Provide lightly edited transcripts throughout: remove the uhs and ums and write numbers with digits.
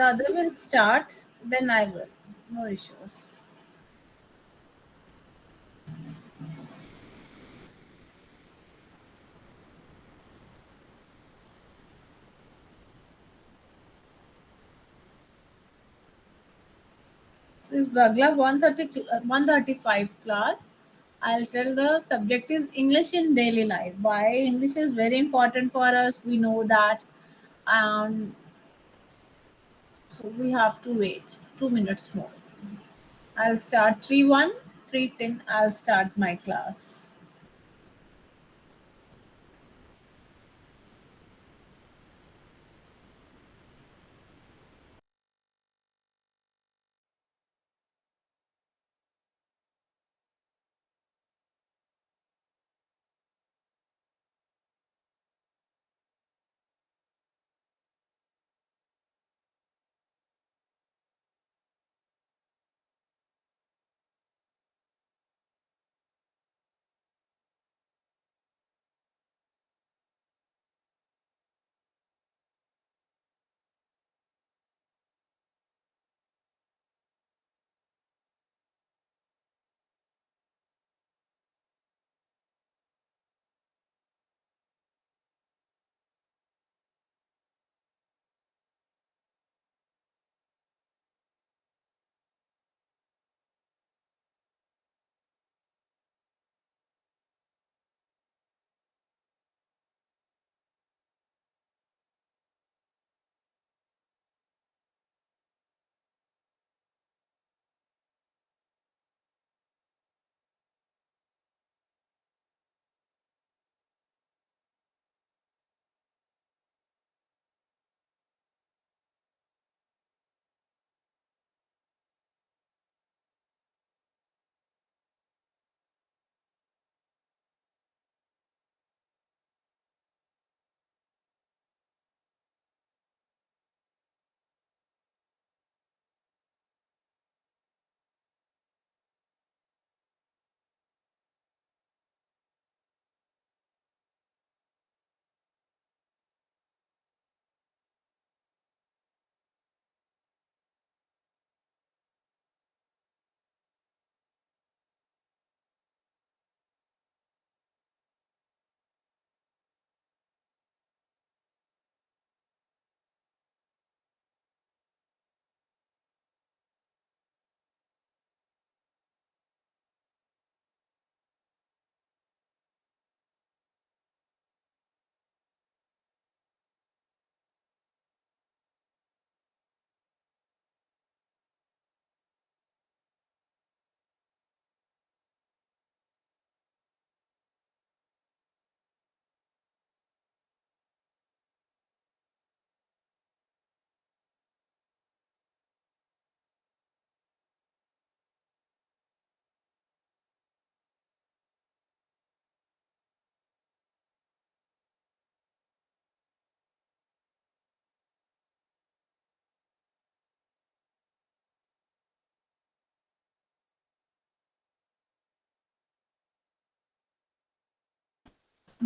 the other will start, then I will. No issues. So it's BEGLA 135 class. I'll tell the subject is English in daily life. Why English is very important for us, we know that. Um, so we have to wait 2 minutes more. I'll start 3:1, 3:10. I'll start my class.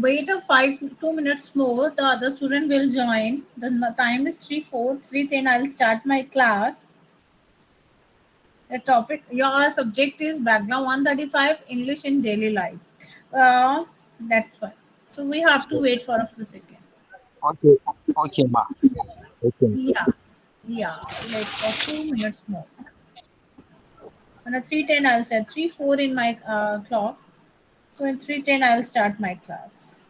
Wait a 2 minutes more. The other student will join. The time is 3:04, 3:10. I'll start my class. The topic, your subject is background 135 English in daily life. That's why. So we have to wait for a few seconds. Okay, okay, ma. Okay. Yeah, yeah. Wait for 2 minutes more. On a 3:10, I'll set 3:04 in my clock. So in 3:10, I'll start my class.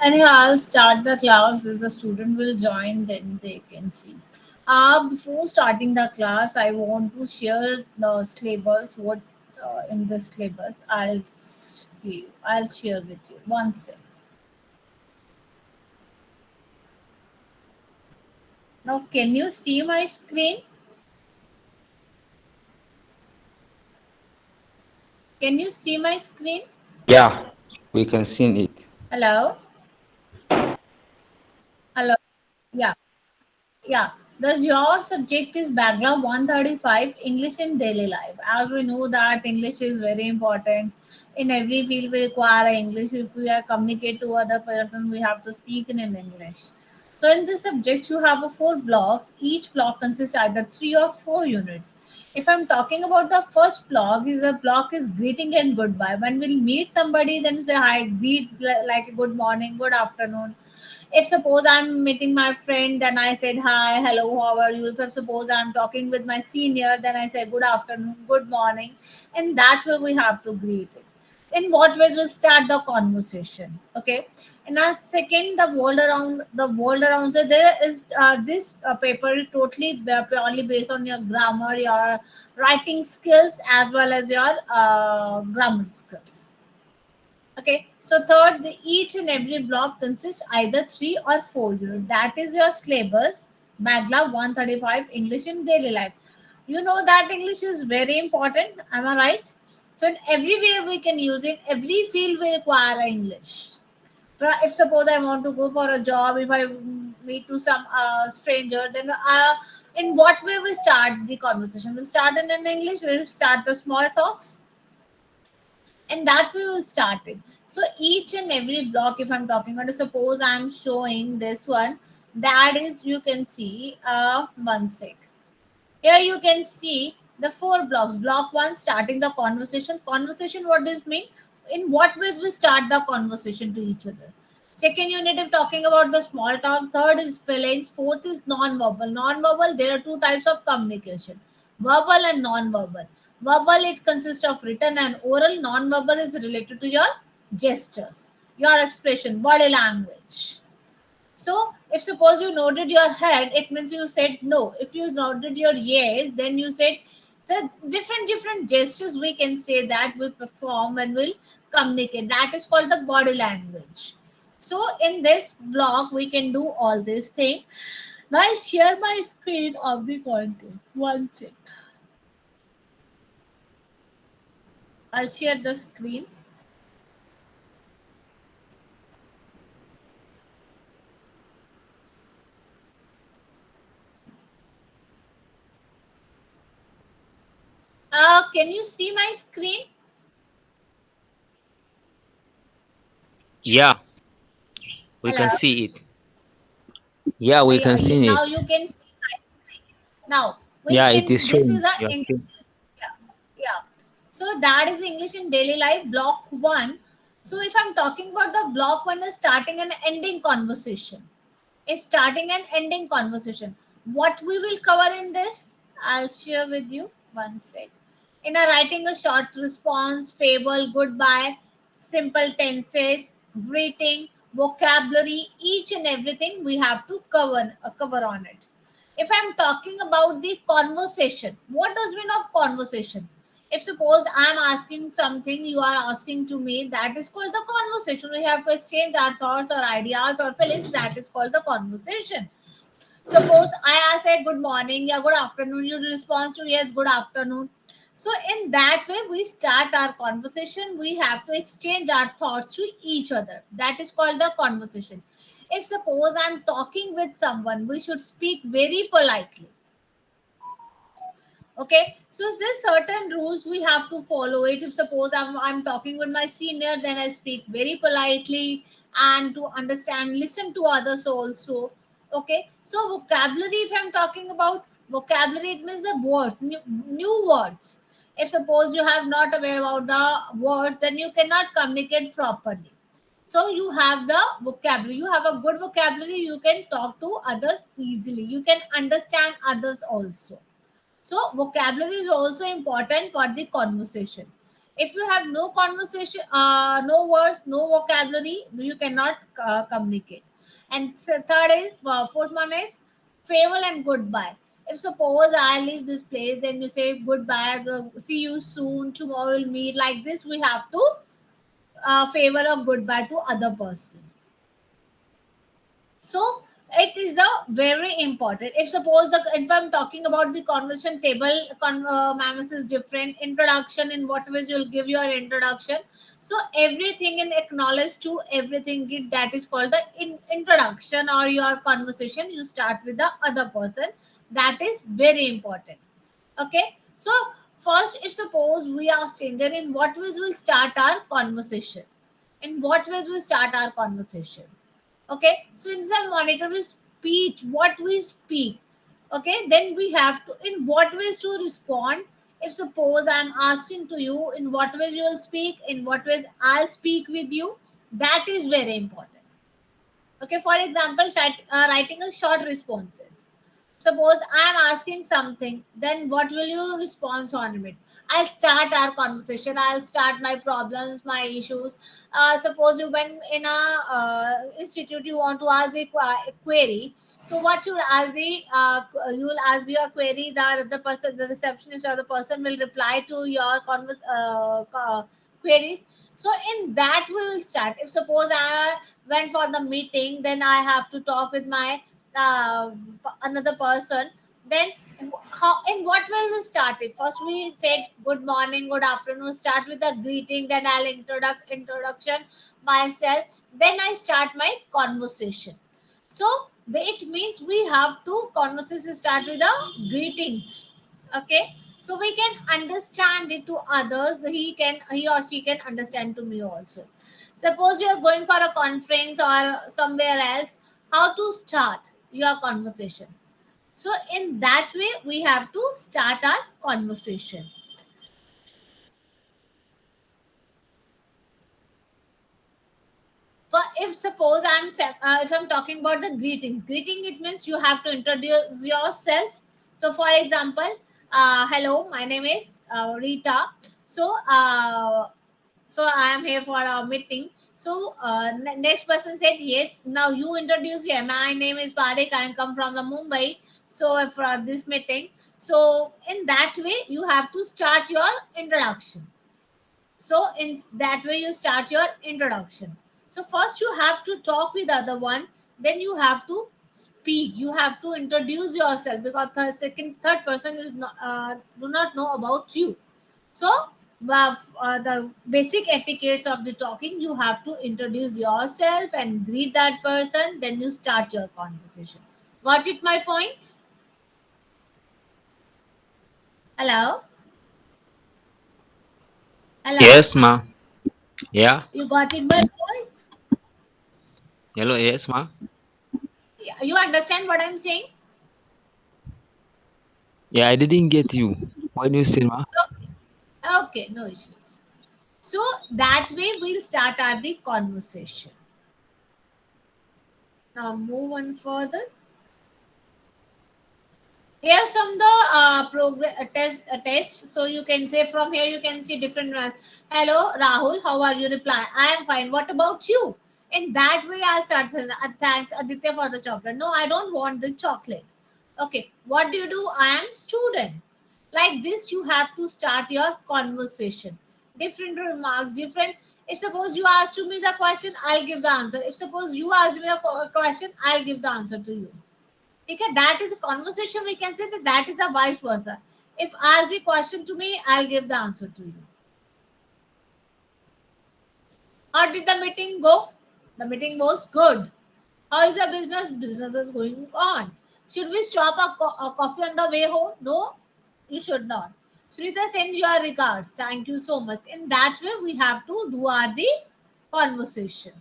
Anyhow, I'll start the class. If the student will join, then they can see. Before starting the class, I want to share the syllabus. What in the syllabus? I'll see. I'll share with you. One sec. Now, can you see my screen? Can you see my screen? Yeah, we can see it. Hello. Hello. Yeah. Yeah, thus your subject is background 135 English in daily life. As we know that English is very important. In every field we require English. If we are communicate to other person, we have to speak in an English. So in this subject, you have a four blocks. Each block consists either three or four units. If I'm talking about the first block, is the block is greeting and goodbye. When we'll meet somebody, then say hi, greet like good morning, good afternoon. If suppose I'm meeting my friend, then I said hi, hello, how are you? If suppose I'm talking with my senior, then I say good afternoon, good morning. And that way we have to greet it. In what ways we'll start the conversation? Okay. And now second, the world around, so there is this paper is totally purely based on your grammar, your writing skills, as well as your grammar skills. Okay, so third, each and every block consists either three or four units. That is your syllabus, BAGLA 135 English in daily life. You know that English is very important. Am I right? So in everywhere we can use it. Every field we require English. If suppose I want to go for a job, if I meet to some stranger, then in what way we start the conversation? We start in an English. We start the small talks, and that we will start it. So each and every block, if I'm talking about, suppose I'm showing this one, that is, you can see one sec. Here you can see the four blocks. Block one, starting the conversation. Conversation, what does mean? In what ways we start the conversation to each other? Second unit is talking about the small talk. Third is feelings. Fourth is non-verbal. Non-verbal, there are two types of communication: verbal and non-verbal. Verbal, it consists of written and oral. Non-verbal is related to your gestures, your expression, body language. So, if suppose you nodded your head, it means you said no. If you nodded your yes, then you said the different gestures we can say that we perform when we'll communicate. That is called the body language. So, in this block, we can do all these things. Now, I'll share my screen of the content. One sec. I'll share the screen. Can you see my screen? Yeah, we can Hello. see it. Yeah, we can see Now it. you can see my screen. Now we Yeah, it is can. This showing. is a Your English. screen. Yeah, yeah. So that is English in daily life. Block one. So if I'm talking about the block one, is starting and ending conversation. It's starting and ending conversation. What we will cover in this, I'll share with you. One sec. In a writing a short response, fable, goodbye, simple tenses, greeting, vocabulary, each and everything we have to cover on it. If I'm talking about the conversation, what does mean of conversation? If suppose I'm asking something, you are asking to me, that is called the conversation. We have to exchange our thoughts or ideas or feelings. That is called the conversation. Suppose I say good morning, yeah, good afternoon. You respond to yes, good afternoon. So in that way, we start our conversation. We have to exchange our thoughts to each other. That is called the conversation. If suppose I'm talking with someone, we should speak very politely. Okay, so there's certain rules we have to follow it. If suppose I'm talking with my senior, then I speak very politely and to understand, listen to others also. Okay, so vocabulary, if I'm talking about vocabulary, it means the words, new words. If suppose you have not aware about the words, then you cannot communicate properly. So you have the vocabulary, you have a good vocabulary, you can talk to others easily, you can understand others also. So vocabulary is also important for the conversation. If you have no conversation, no words, no vocabulary, you cannot communicate. And third is, fourth one is farewell and goodbye. If suppose I leave this place, then you say goodbye, see you soon, tomorrow we'll meet. Like this, we have to farewell or goodbye to other person. So it is the very important. If suppose if I'm talking about the conversation table, manners is different. Introduction, in what ways you'll give your introduction. So everything in acknowledge to everything, that is called the introduction or your conversation. You start with the other person. That is very important. Okay, so first, if suppose we are stranger, in what ways we'll start our conversation. In what ways we start our conversation. Okay, so in the monetary speech, what we speak. Okay, then we have to, in what ways to respond. If suppose I'm asking to you, in what ways you will speak, in what ways I'll speak with you. That is very important. Okay, for example, writing a short responses. Suppose I'm asking something, then what will you respond on it? I'll start our conversation. I'll start my problems, my issues. Suppose you went in a institute, you want to ask a query. So what you ask you will ask your query. The person, the receptionist or the person will reply to your queries. So in that we will start. If suppose I went for the meeting, then I have to talk with my uh, another person. Then how, in what way we start it? First we said good morning, good afternoon, start with a greeting, then I'll introduction myself, then I start my conversation. So it means we have to conversation start with the greetings. Okay, so we can understand it to others. He or she can understand to me also. Suppose you are going for a conference or somewhere else, how to start your conversation. So in that way we have to start our conversation. For if suppose if I'm talking about the greetings, greeting, it means you have to introduce yourself. So for example, hello, my name is Rita. So so I am here for a meeting. So next person said, yes, now you introduce. Yeah, my name is Parik, I come from the Mumbai, so for this meeting. So in that way you have to start your introduction. So in that way you start your introduction. So first you have to talk with other one, then you have to speak, you have to introduce yourself, because third person is not, do not know about you. So the basic etiquettes of the talking, you have to introduce yourself and greet that person, then you start your conversation. Got it my point? Hello? Hello? Yes, ma. Yeah. You got it my point? Hello. Yes, ma. Yeah, you understand what I'm saying? Yeah, I didn't get you. What you said, ma? Okay, okay, no issues. So that way we'll start at the conversation. Now move on further. Here's some the progress test. So you can say, from here you can see different ones. Hello Rahul, how are you? Reply, I am fine. What about you? In that way I start saying, thanks Aditya for the chocolate. No, I don't want the chocolate. Okay, what do you do? I am student. Like this you have to start your conversation. Different remarks, different. If suppose you ask to me the question, I'll give the answer. If suppose you ask me the question, I'll give the answer to you. Okay, that is a conversation. We can say that that is a vice versa. If ask a question to me, I'll give the answer to you. How did the meeting go? The meeting was good. How is your business? Business is going on. Should we stop a coffee on the way home? No, you should not. Shrita, send your regards. Thank you so much. In that way, we have to do our the conversation.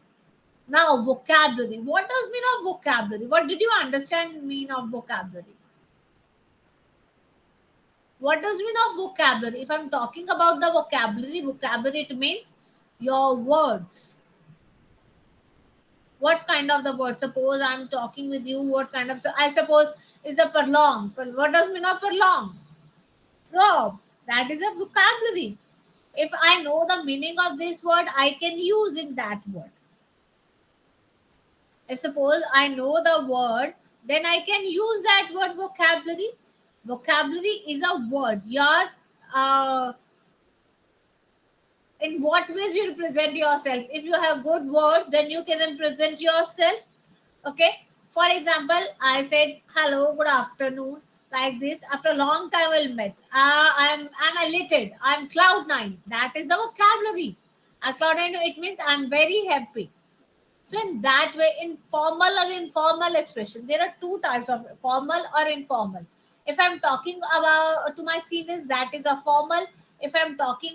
Now, vocabulary. What does mean of vocabulary? What did you understand mean of vocabulary? What does mean of vocabulary? If I'm talking about the vocabulary, it means your words. What kind of the word? Suppose I'm talking with you, what kind of, so I suppose is a prolong. But what does mean of prolong? Rob. That is a vocabulary. If I know the meaning of this word, I can use in that word. If suppose I know the word, then I can use that word. Vocabulary. Vocabulary is a word. Your uh, in what ways you represent yourself. If you have good words, then you can represent yourself. Okay. For example, I said hello, good afternoon, like this. After a long time we met. I'm elated. I'm cloud nine. That is the vocabulary. Cloud nine, it means I'm very happy. So in that way, in formal or informal expression, there are two types of formal or informal. If I'm talking about to my seniors, that is a formal. If I'm talking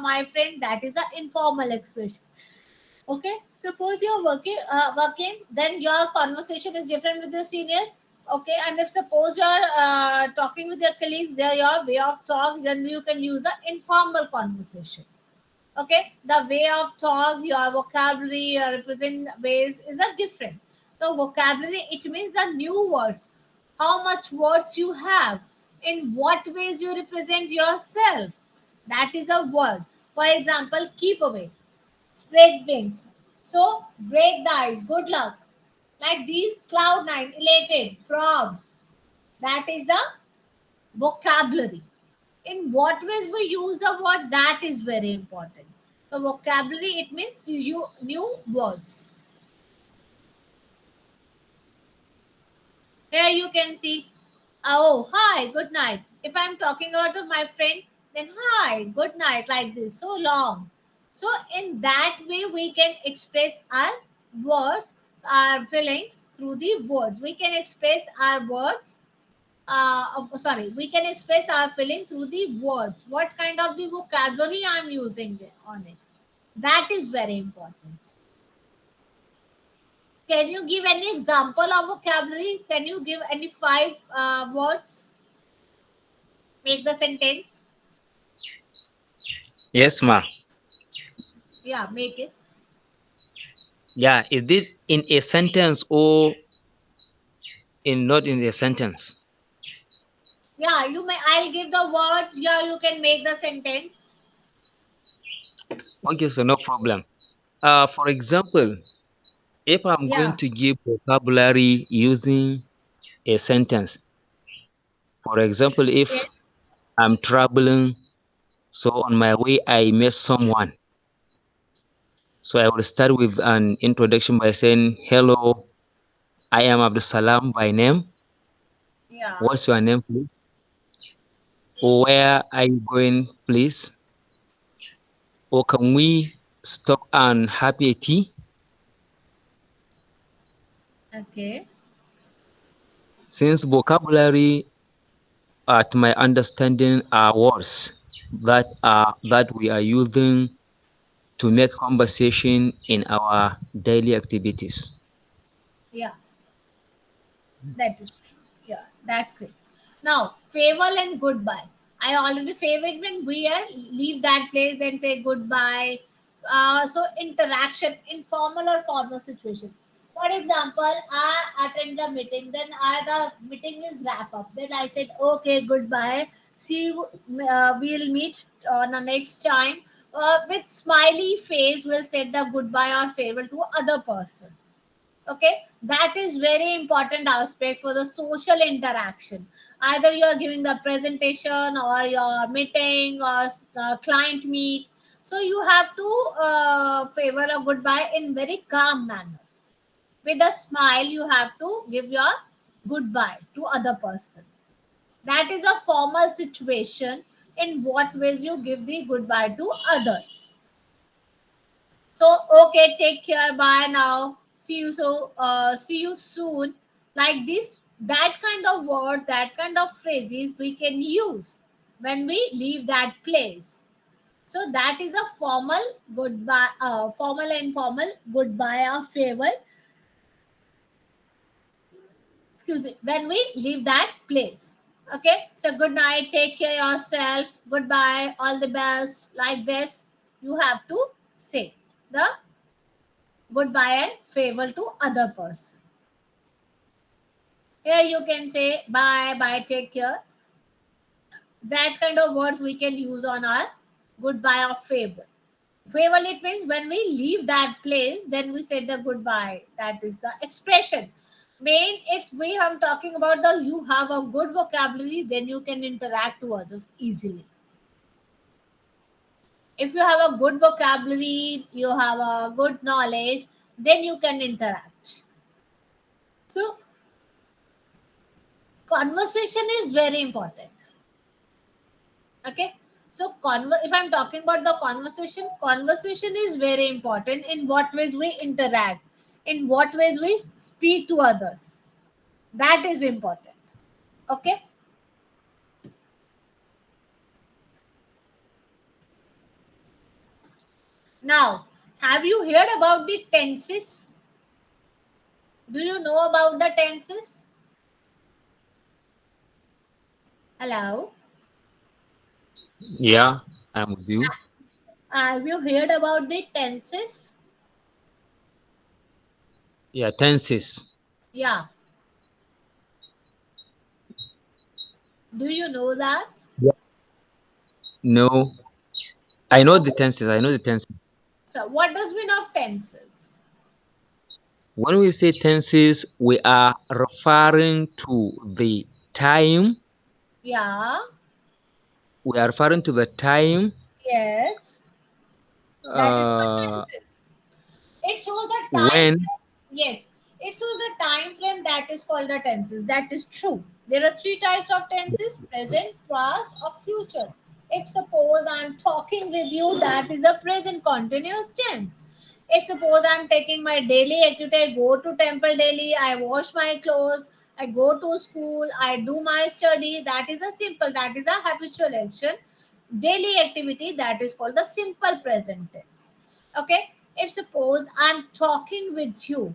my friend, that is an informal expression. Okay. Suppose you're working, then your conversation is different with your seniors. Okay. And if suppose you're talking with your colleagues, they're your way of talk, then you can use the informal conversation. Okay, the way of talk, your vocabulary, your represent ways is a different. The vocabulary, it means the new words, how much words you have, in what ways you represent yourself. That is a word. For example, keep away, spread wings, so break the ice, good luck, like these, cloud nine, elated, proud. That is the vocabulary. In what ways we use a word, that is very important. The vocabulary, it means you new words. Here you can see, oh hi, good night. If I'm talking about my friend, then hi, good night, like this, so long. So in that way we can express our words, our feelings through the words. We can express our words, sorry, we can express our feeling through the words. What kind of the vocabulary I'm using on it, that is very important. Can you give any example of vocabulary? Can you give any five words, make the sentence? Yes, ma. Yeah, make it. Yeah, is it in a sentence or in not in a sentence? Yeah, you may, I'll give the word, yeah, you can make the sentence. Okay, so no problem. For example, if I'm going Yeah. to give vocabulary using a sentence, for example, if Yes. I'm traveling, so on my way I met someone. So I will start with an introduction by saying, "Hello, I am Abdul Salam by name. Yeah. What's your name, please? Where are you going, please? Or can we stop and have a tea?" Okay. Since vocabulary, at my understanding, are words that we are using to make conversation in our daily activities. Yeah. That is true. Yeah, that's great. Now, farewell and goodbye. I already favorite when we are leave that place, then say goodbye. So interaction, informal or formal situation. For example, I attend the meeting, then the meeting is wrap up. Then I said, okay, goodbye. See you. We'll meet on the next time. With smiley face, we'll say the goodbye or farewell to other person. Okay, that is very important aspect for the social interaction. Either you are giving the presentation or your meeting or client meet, so you have to favor a goodbye in very calm manner. With a smile you have to give your goodbye to other person. That is a formal situation. In what ways you give the goodbye to other. So okay, take care. Bye now. See you see you soon. Like this, that kind of word, that kind of phrases we can use when we leave that place. So that is a formal goodbye, formal and informal goodbye or farewell. Excuse me. When we leave that place. Okay. So good night. Take care yourself. Goodbye. All the best. Like this, you have to say the goodbye and farewell to other person. Here you can say bye, bye, take care. That kind of words we can use on our. Goodbye or farewell. Farewell, it means when we leave that place, then we say the goodbye. That is the expression. Main, it's we I'm talking about the you have a good vocabulary, then you can interact to others easily. If you have a good vocabulary, you have a good knowledge, then you can interact. So conversation is very important. Okay, so if I'm talking about the conversation, conversation is very important. In what ways we interact, in what ways we speak to others, that is important. Okay, now have you heard about the tenses? Do you know about the tenses? Hello, Yeah, I'm with you. have you heard about the tenses? Yeah, tenses. Yeah, do you know that? Yeah. No, I know So the tenses. I know the tenses. so what does mean of tenses? When we say tenses, we are referring to the time. Yeah, We are referring to the time yes, that is what uh, tenses. It shows a time when. frame. Yes, it shows a time frame, that is called the tenses. That is true. There are three types of tenses: present, past, or future. If suppose I'm talking with you, that is a present continuous tense. If suppose I'm taking my daily activity, I go to temple daily, I wash my clothes, I go to school, I do my study, that is a simple, that is a habitual action. Daily activity, that is called the simple present tense. Okay, if suppose I'm talking with you,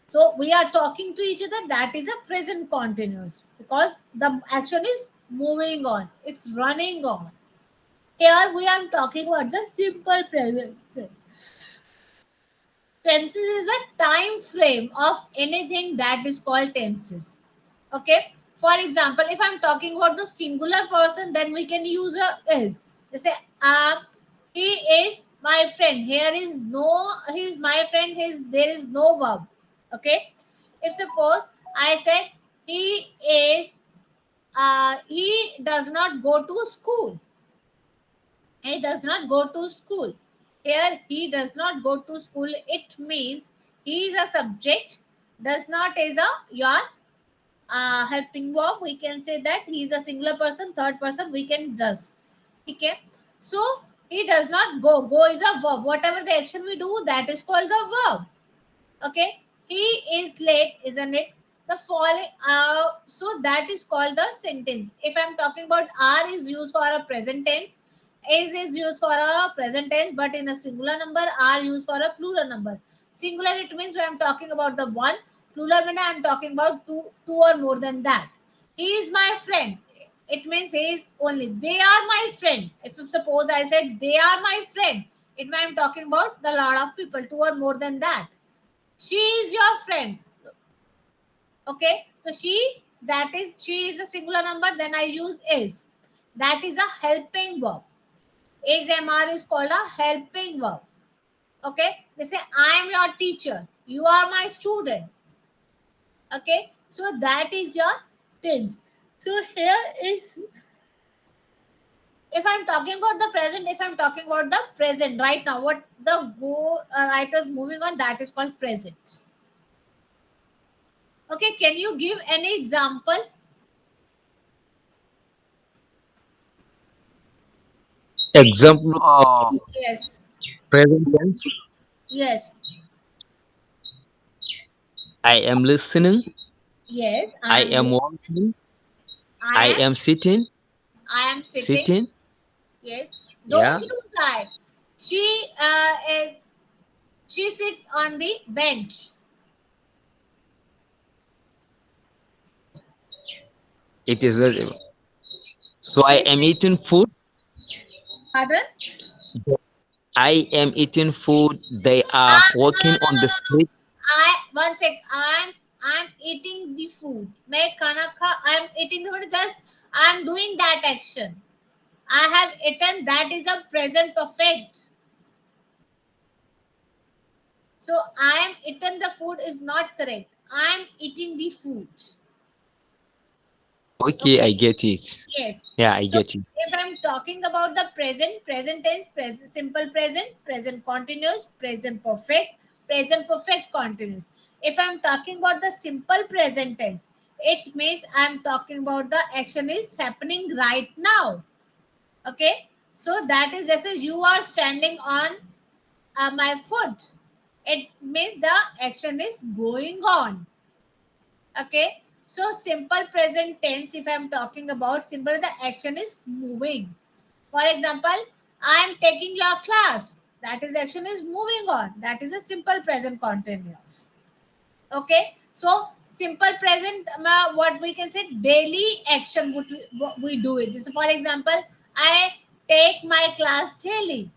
so we are talking to each other, that is a present continuous, because the action is moving on, it's running on. Here we are talking about the simple present tense. Tenses is a time frame of anything, that is called tenses. Okay, for example, if I'm talking about the singular person, then we can use a is. They say he is my friend. Here is no, he is my friend, his, there is no verb. Okay, if suppose I said he is he does not go to school, he does not go to school. Here he does not go to school, it means he is a subject, does not is a your helping verb. We can say that he is a singular person, third person we can does. Okay, so he does not go, go is a verb, whatever the action we do, that is called a verb. Okay, he is late, isn't it? The following so that is called the sentence. If I'm talking about are is used for a present tense, is used for a present tense, but in a singular number, are used for a plural number. Singular, it means when I'm talking about the one. Plural, when I'm talking about two or more than that. He is my friend, it means he is only, they are my friend. If you suppose I said they are my friend, it means I'm talking about the lot of people, two or more than that. She is your friend. Okay, so she is a singular number, then I use is. That is a helping verb. Is mr is called a helping verb. Okay, they say I am your teacher, you are my student. Okay, so that is your tense. So here is, if I'm talking about the present, if I'm talking about the present right now, what the go writers moving on, that is called present. Okay, can you give any example? Example of Yes. present tense. Yes. I am listening. Yes. I I am am listening. walking. I I am. am sitting. I am sitting. Sitting. Yes. Don't Yeah, use that. She is. She sits on the bench. it is. So I She am sits. eating food. Pardon? I am eating food. They are No, walking no, no, on no, the no, no. street. I one sec. I'm eating the food. मैं खाना खा. I'm eating the food. Just I'm doing that action. I have eaten, that is a present perfect. So I am eaten the food is not correct. I am eating the food. Okay, I Okay. get it. Yes. Yeah, I So get it. if I'm talking about the present, present tense, simple present, present continuous, present perfect continuous. If I'm talking about the simple present tense, it means I'm talking about the action is happening right now. Okay. So that is just as you are standing on my foot. It means the action is going on. Okay. So simple present tense, if I'm talking about simple, the action is moving. For example, I am taking your class. That is action is moving on. That is a simple present continuous. Okay. So simple present, what we can say, daily action, what we do it. So for example, I take my class daily.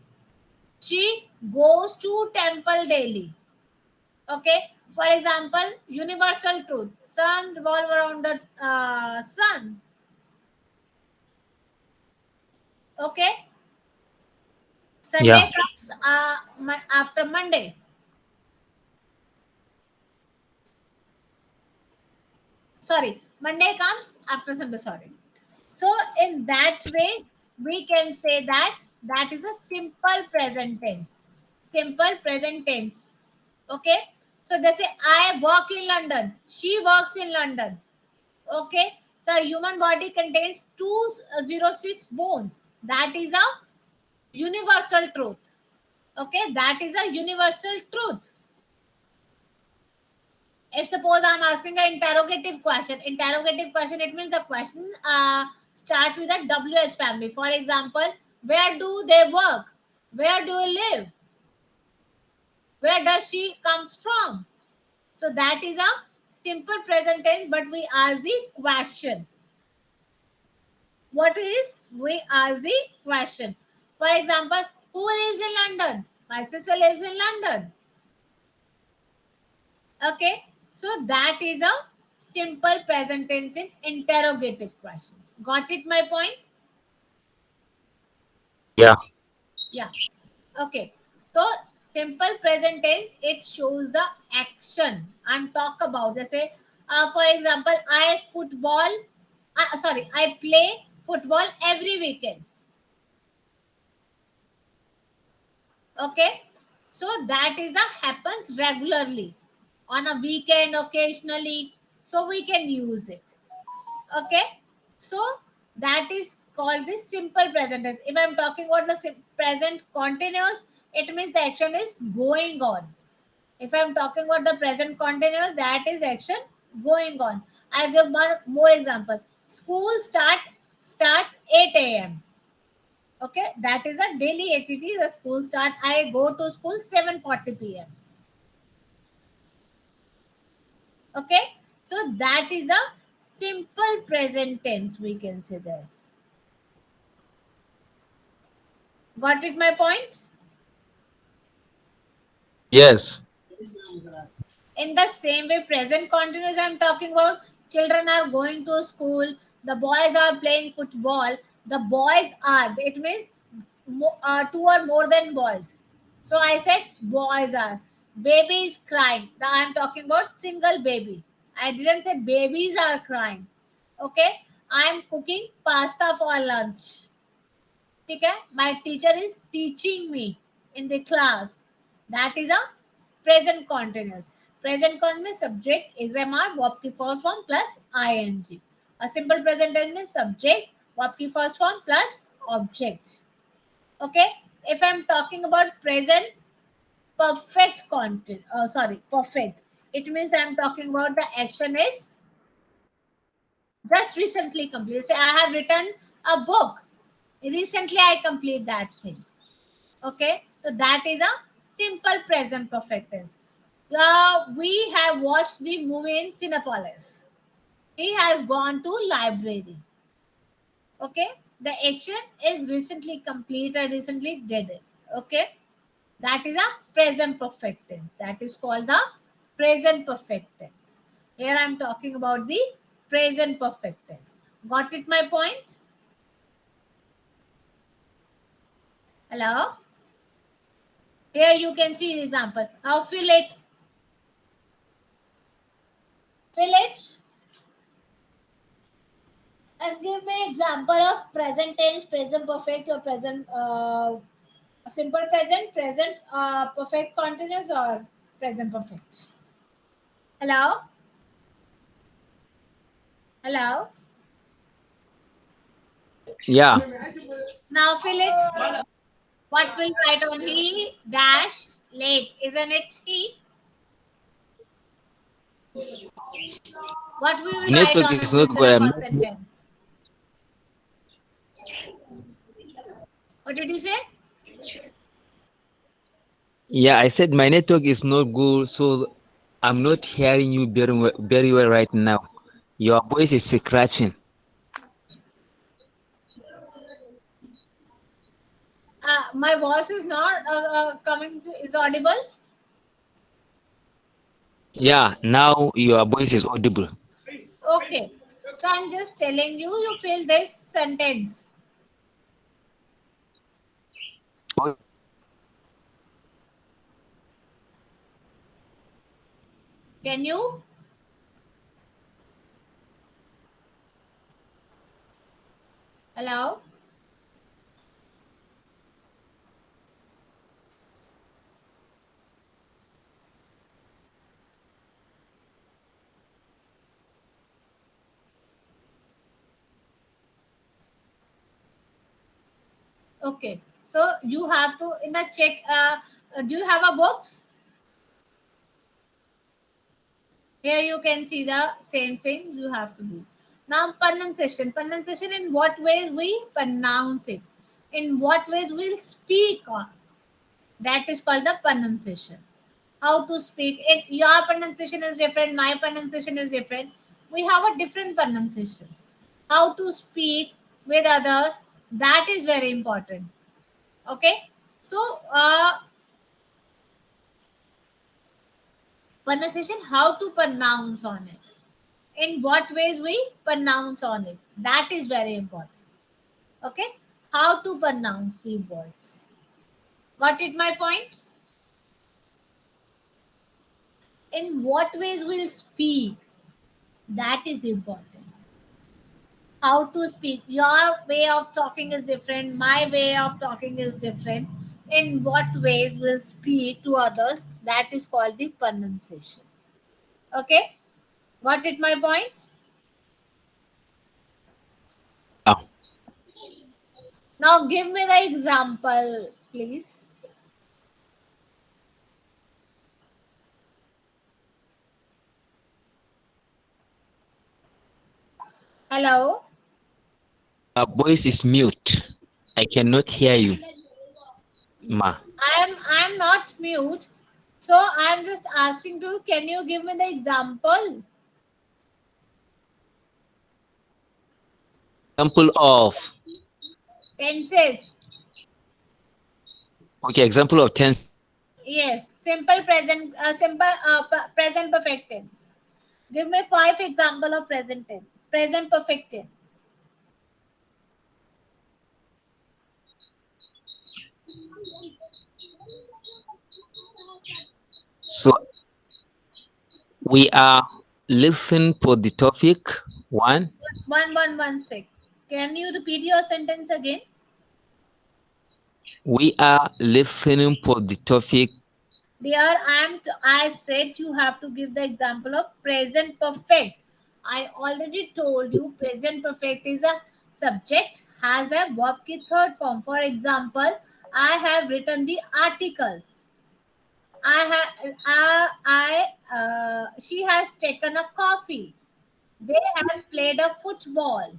She goes to temple daily. Okay. For example, universal truth. Sun revolve around the sun. Okay. Yeah. Sunday comes after Monday. Sorry, Monday comes after Sunday. Sorry. So in that ways, we can say that that is a simple present tense. Simple present tense. Okay. So they say I work in London. She works in London. Okay. The human body contains 206 bones. That is a universal truth. Okay. That is a universal truth. If suppose I'm asking an interrogative question, it means the question start with a WH family. For example, where do they work? Where do you live? Where does she comes from? So that is a simple present tense, but we ask the question. What is? We ask the question. For example, who lives in London? My sister lives in London. Okay, so that is a simple present tense in interrogative questions. Got it? My point? Yeah. Yeah. Okay. So simple present tense, it shows the action and talk about. Just say, for example, I play football every weekend. Okay. So that is the happens regularly on a weekend occasionally. So we can use it. Okay. So that is called the simple present tense. If I'm talking about the present continuous, it means the action is going on. If I'm talking about the present continuous, that is action going on. I'll give more example. School starts 8 a.m. Okay, that is a daily activity. The school start. I go to school 7:40 p.m. Okay, so that is the simple present tense. We can say this. Got it? My point. Yes. In the same way, present continuous, I'm talking about children are going to school, the boys are playing football, the boys are, it means two or more than boys. So I said boys are. Baby is crying. Now I'm talking about single baby. I didn't say babies are crying. Okay. I'm cooking pasta for lunch. Okay, my teacher is teaching me in the class. That is a present continuous. Present continuous subject is MR verb की first form plus ing. A simple present tense means subject verb की first form plus object. Okay, if I'm talking about present perfect content, perfect, it means I'm talking about the action is just recently completed. Say I have written a book. Recently I complete that thing. Okay, so that is a simple present perfect tense. We have watched the movie in Cinepolis. He has gone to library. Okay, the action is recently completed, recently did it. Okay, that is a present perfect tense. That is called the present perfect tense. Here I am talking about the present perfect tense. Got it? My point. Hello. Here you can see the example. Now fill it. Fill it. And give me example of present tense, present perfect, or present simple present, present perfect continuous, or present perfect. Hello. Hello. Yeah. Now fill it. What will write on he dash late? Isn't it he? What we will write Network on is in not this good. first sentence? What did you say? Yeah, I said my network is not good, so I'm not hearing you very well right now. Your voice is scratching. My voice is not coming to, is audible. Yeah, now your voice is audible. Okay. So I'm just telling you, you fill this sentence. Can you? Hello? Okay. So you have to in the check. Do you have a box? Here you can see the same thing you have to do. Now pronunciation. Pronunciation in what ways we pronounce it. In what ways we'll speak on. That is called the pronunciation. How to speak. It, your pronunciation is different. My pronunciation is different. We have a different pronunciation. How to speak with others. That is very important. Okay. So pronunciation. How to pronounce on it. In what ways we pronounce on it. That is very important. Okay. How to pronounce the words. Got it my point? In what ways we'll speak. That is important. How to speak. Your way of talking is different. My way of talking is different. In what ways we'll speak to others. That is called the pronunciation. Okay. Got it my point? Yeah. Now give me the example, please. Hello. Your voice is mute. I cannot hear you, ma. I'm not mute. So I'm just asking to can you give me the example? Example of. Tenses. Okay, example of tense. Yes. Simple present simple present perfect tense. Give me 5 example of present tense. Present perfect tense. So we are listening for the topic. One. One sec. Can you repeat your sentence again? We are listening for the topic. There I said you have to give the example of present perfect. I already told you present perfect is a subject has a verb ki third form. For example, I have written the articles. She has taken a coffee. They have played a football.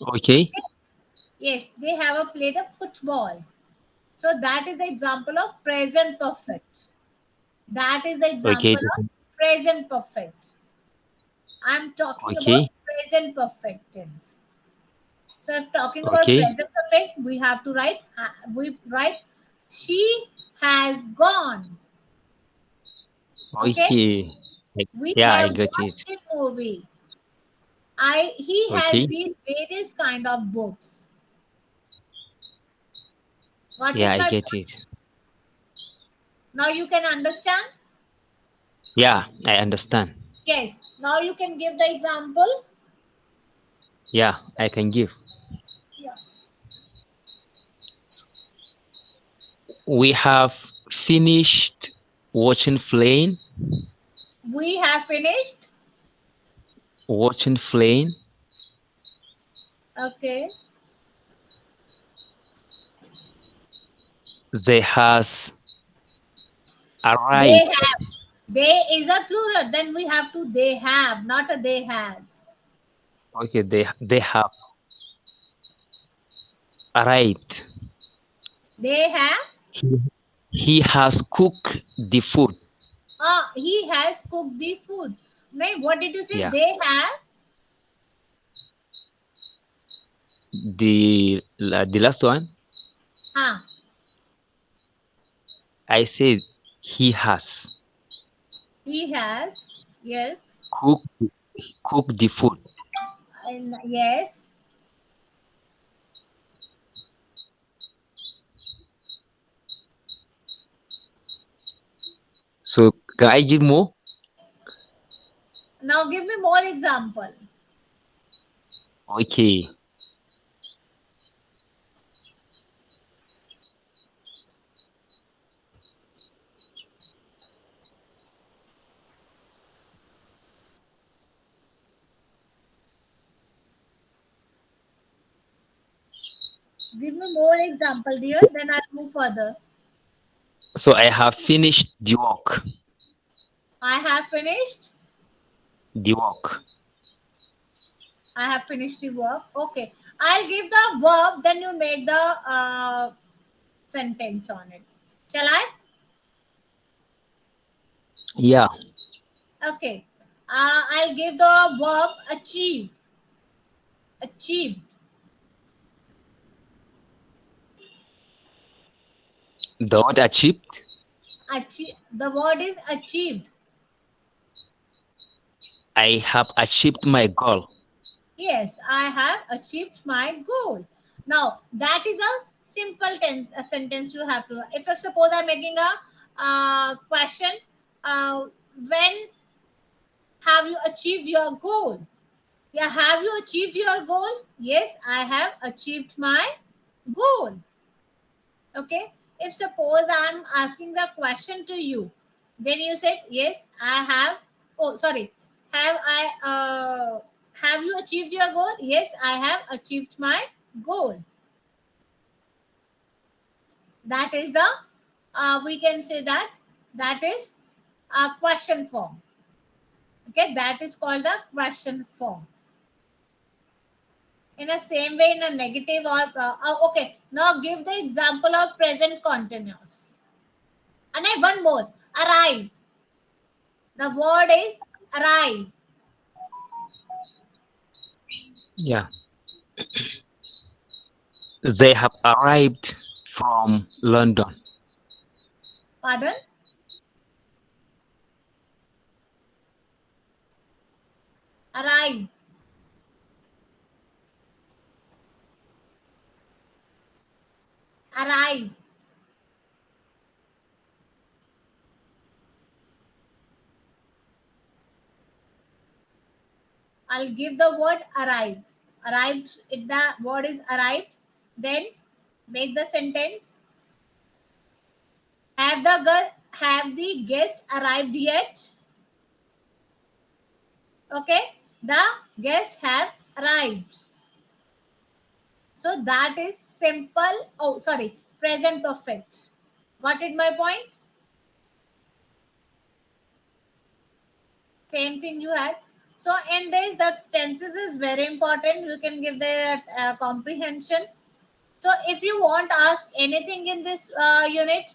Okay. Okay? Yes, they have a played a football. So that is the example of present perfect. That is the example Okay. of present perfect. I'm talking about Okay. present perfect tense. So if talking about Okay. present perfect, we have to write we write she has gone. Okay, Okay. we Yeah, I have got it. watched a movie. He has Okay. read various kind of books. Got Yeah, it I my get point? it. Now you can understand? Yeah, I understand. Yes. Now you can give the example. Yeah, I can give. Yeah. We have finished watching Flame. We have finished. Watching Flame. Okay. They has They arrived. have. They is a plural. Then we have to they have, not a they has. Okay, they have arrived. They have. He, he has cooked the food. He has cooked the food. Nay, what did you say? Yeah, They have. the last one. Huh. I said he has He has. Yes. cooked cooked the food. And yes. So can I give more? Now give me more example. Okay. Give me more example, dear. Then I'll move further. So I have finished the work. I have finished. The work. I have finished the work. Okay. I'll give the verb. Then you make the sentence on it. Shall I? Yeah. Okay. I'll give the verb achieve. Achieved. The word achieved. Achieve. The word is achieved. I have achieved my goal. Yes, I have achieved my goal. Now that is a simple a sentence you have to. If suppose I'm making a question, when have you achieved your goal? Yeah, have you achieved your goal? Yes, I have achieved my goal. Okay. If suppose I'm asking the question to you, then you said yes, I have. Oh, sorry. Have I? Have you achieved your goal? Yes, I have achieved my goal. That is the. We can say that that is a question form. Okay, that is called the question form. In the same way, in a negative or okay. Now give the example of present continuous. And I one more. Arrive. The word is arrive. Yeah. They have arrived from London. Pardon? Arrive. Arrive. I'll give the word arrive. Arrived. If the word is arrived, then make the sentence. Have the guest arrived yet? Okay. The guest have arrived. So that is simple. Oh, sorry. Present perfect. Got it my point? Same thing you had. So in this, the tenses is very important. You can give the comprehension. So if you want to ask anything in this unit,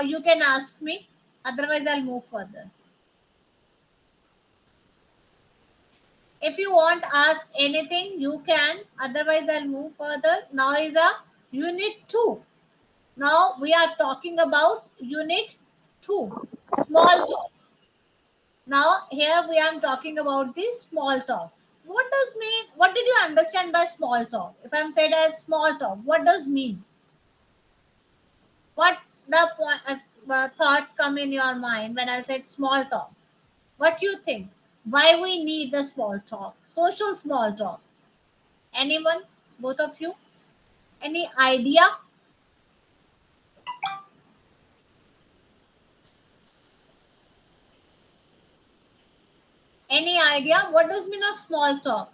you can ask me. Otherwise, I'll move further. If you want to ask anything, you can. Otherwise, I'll move further. Now is a unit 2. Now we are talking about unit 2. Small talk. Now here we are talking about the small talk. What does mean? What did you understand by small talk? If I'm saying as small talk, what does mean? What the thoughts come in your mind when I said small talk? What do you think? Why we need the small talk? Social small talk. Anyone? Both of you? Any idea? Any idea? What does mean of small talk?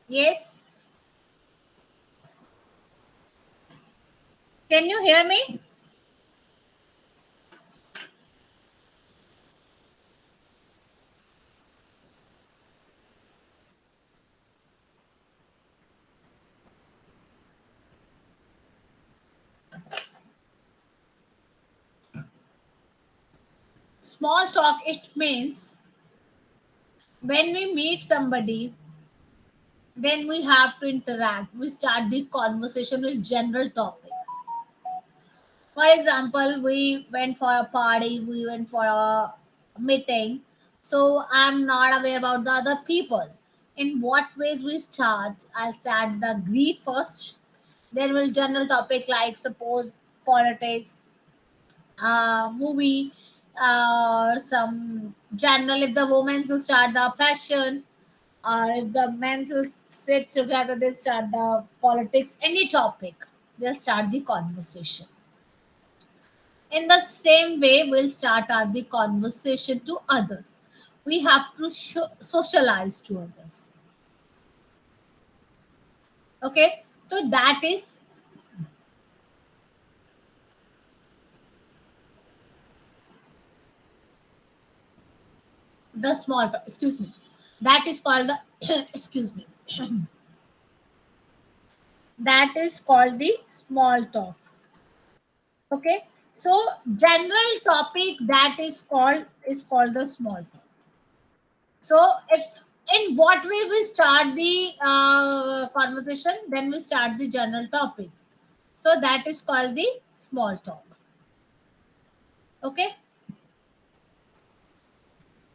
Yes. Can you hear me? Small talk, it means when we meet somebody, then we have to interact. We start the conversation with general topic. For example, we went for a party, we went for a meeting. So I'm not aware about the other people. In what ways we start? I'll start the greet first. Then will general topic like suppose politics, movie, some general. If the women will start the fashion, or if the men will sit together, they start the politics. Any topic, they'll start the conversation. In the same way, we'll start our the conversation to others. We have to socialize to others. Okay, so that is the small talk. Excuse me. That is called the excuse me. That is called the small talk. Okay, so general topic that is called the small talk. So if in what way we start the conversation, then we start the general topic. So that is called the small talk. Okay.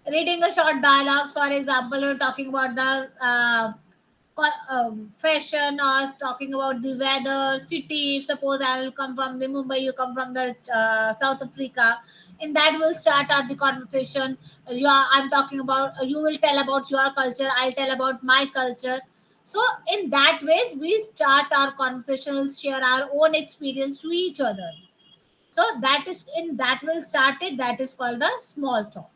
Reading a short dialogue, for example, we're talking about the fashion, or talking about the weather, city. Suppose I'll come from the Mumbai, you come from the South Africa. In that, we'll start at the conversation. I'm talking about, you will tell about your culture, I'll tell about my culture. So, in that ways, we start our conversation, we'll share our own experience to each other. So that is in that will start it. That is called the small talk.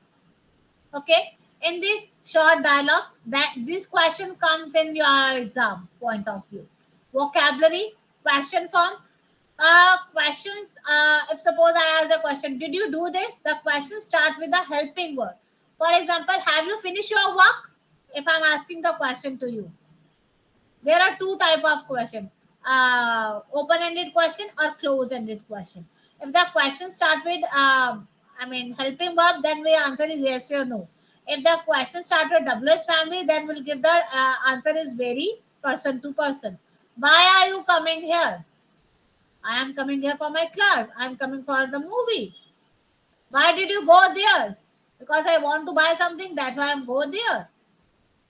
Okay. In this short dialogues, that this question comes in your exam point of view. Vocabulary, question form. Questions. If suppose I ask a question, did you do this? The question start with a helping word. For example, have you finished your work? If I'm asking the question to you, there are two type of question: open-ended question or close-ended question. If the question start with helping verb, then we answer is yes or no. If the question start with WH family, then we'll give the answer is vary person to person. Why are you coming here? I am coming here for my class. I am coming for the movie. Why did you go there? Because I want to buy something, that's why I'm go there.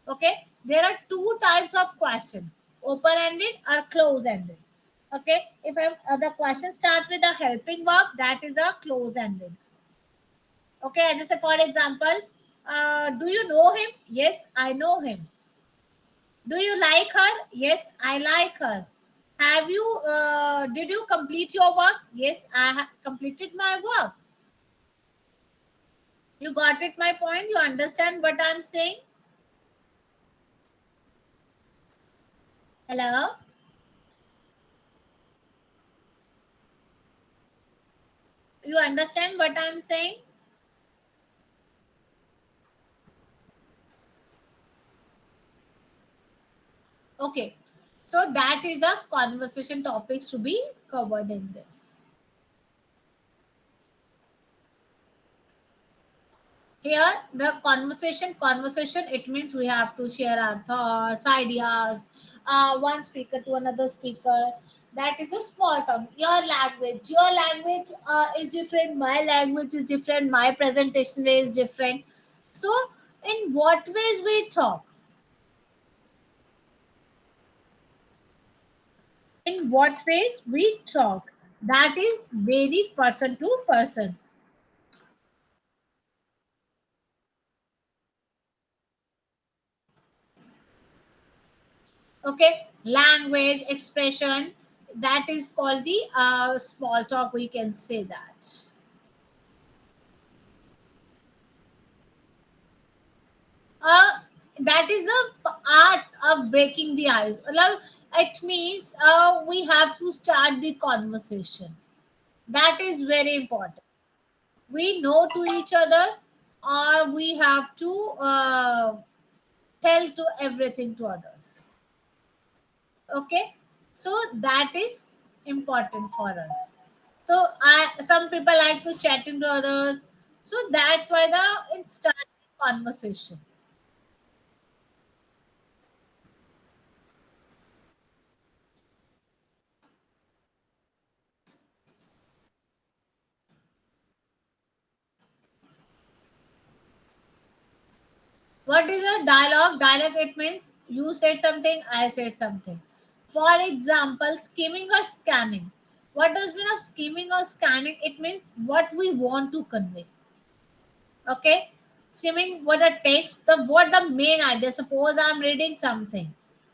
Okay, there are two types of question: open ended or close ended. Okay, if the question starts with a helping verb, that is a close ended. Okay, I just say for example, do you know him? Yes, I know him. Do you like her? Yes, I like her. Have you did you complete your work? Yes, I have completed my work. You got it my point? You understand what I'm saying? Hello, you understand what I'm saying? Okay, so that is the conversation topics to be covered in this. Here, the conversation, it means we have to share our thoughts, ideas, one speaker to another speaker. That is a small talk. Your language is different, my language is different, my presentation way is different. So in what ways we talk, in what ways we talk, that is very person to person. Okay, language expression, that is called the small talk, we can say that. uh, that is the art of breaking the ice. Well, it means we have to start the conversation. That is very important. We know to each other, or we have to tell to everything to others. Okay, so that is important for us. So some people like to chat into others, so that's why it starts the conversation. What is a dialogue? Dialogue, it means you said something, I said something. For example, skimming or scanning. What does mean of skimming or scanning? It means what we want to convey. Okay, skimming what a text, the what the main idea. Suppose I'm reading something.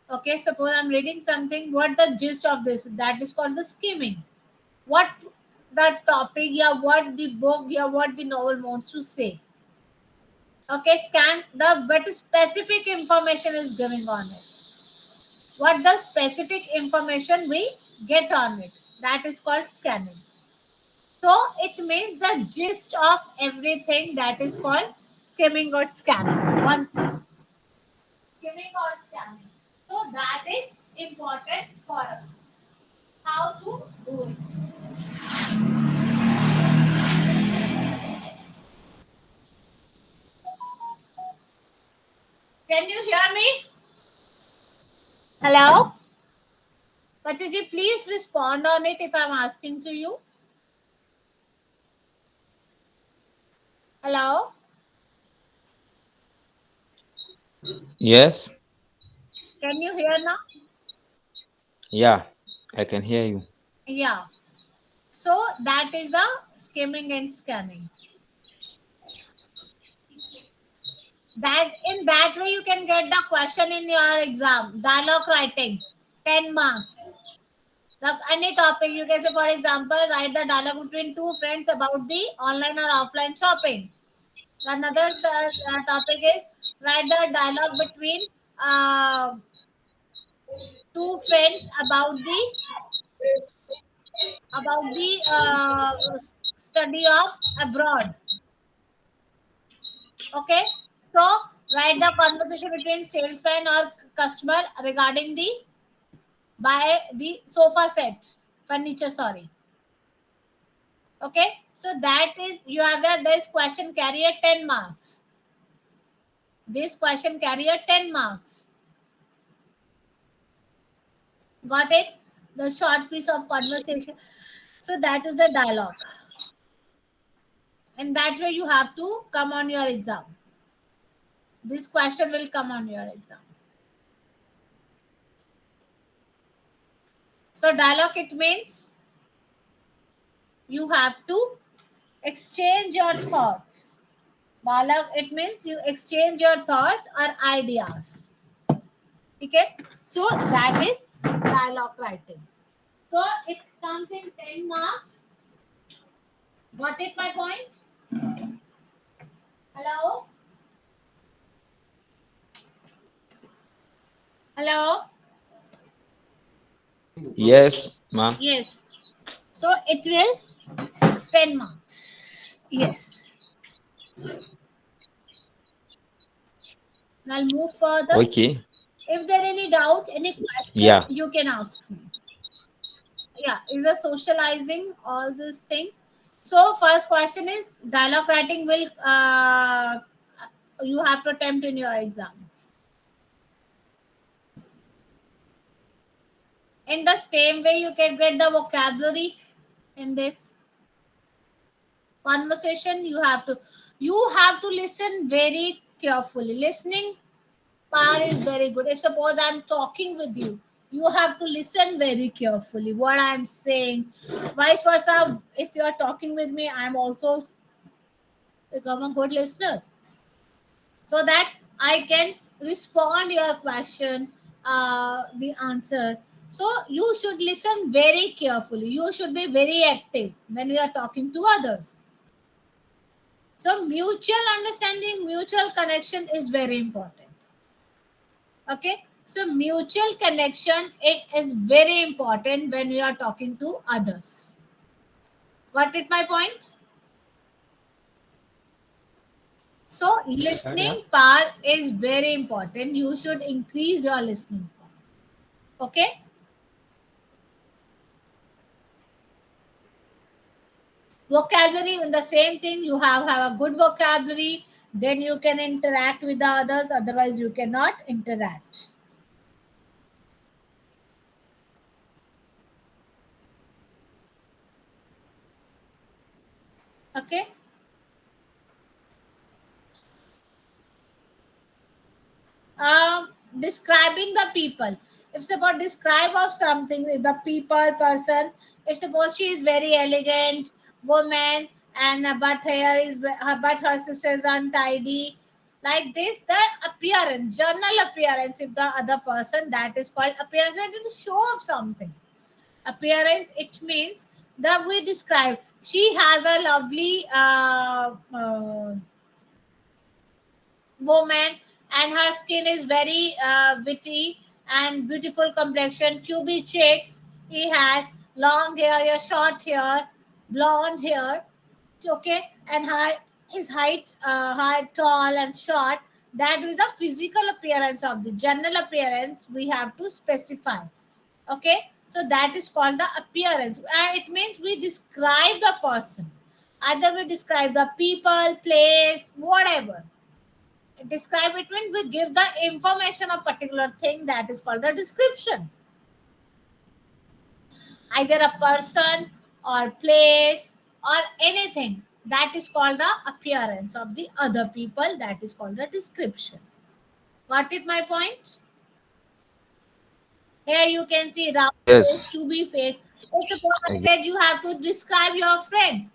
Okay, suppose I'm reading something. What the gist of this? That is called the skimming. What the topic, yeah, what the book, yeah, what the novel wants to say. Okay, scan the what specific information is giving on it. What the specific information we get on it. That is called scanning. So it means the gist of everything, that is called skimming or scanning. One second. Skimming or scanning. So that is important for us. How to do it. Can you hear me? Hello? Pachiji, please respond on it if I'm asking to you. Hello? Yes. Can you hear now? Yeah, I can hear you. Yeah. So that is the skimming and scanning. That in that way you can get the question in your exam. Dialogue writing, 10 marks. The any topic you can say, for example, write the dialogue between two friends about the online or offline shopping. Another topic is write the dialogue between two friends about the study of abroad. Okay, so write the conversation between salesman or customer regarding the buy the sofa set furniture. Sorry. Okay, so that is you have that this question carry a 10 marks. This question carry a 10 marks. Got it? The short piece of conversation. So that is the dialogue, and that way you have to come on your exam. This question will come on your exam. So dialogue, it means you have to exchange your thoughts. Dialogue, it means you exchange your thoughts or ideas. Okay, so that is dialogue writing. So it comes in 10 marks. Got it, my point? Hello? Hello? Yes, ma'am. Yes. So it will 10 marks. Yes. And I'll move further. Okay. If there any doubt, any question, Yeah. you can ask me. Yeah, is a socializing all this thing. So first question is dialogue writing will you have to attempt in your exam. In the same way, you can get the vocabulary in this conversation. You have to listen very carefully. Listening power is very good. If suppose I'm talking with you, you have to listen very carefully what I'm saying. Vice versa, if you are talking with me, I'm also become a good listener, so that I can respond your question, the answer. So you should listen very carefully. You should be very active when we are talking to others. So mutual understanding, mutual connection is very important. Okay. So mutual connection, it is very important when we are talking to others. Got it my point? So Yeah, yeah. listening part is very important. You should increase your listening part. Okay. Vocabulary in the same thing. You have a good vocabulary, then you can interact with the others. Otherwise, you cannot interact. Okay. Describing the people. If suppose describe of something, the people person. If suppose she is very elegant woman, and but hair is but her sister is untidy, like this, the appearance, general appearance. If the other person, that is called appearance. When it is show of something, appearance, it means that we describe she has a lovely woman, and her skin is very witty and beautiful complexion, chubby cheeks. He has long hair, yeah, short hair, blonde hair. Okay, and his height, tall and short. That is the physical appearance of the general appearance. We have to specify. Okay, so that is called the appearance, and it means we describe the person. Either we describe the people, place, whatever. Describe it means we give the information of particular thing, that is called the description. Either a person or place or anything, that is called the appearance of the other people, that is called the description. Got it my point? Here you can see round face, Yes. chubby face. If suppose I Ex- said you have to describe your friend,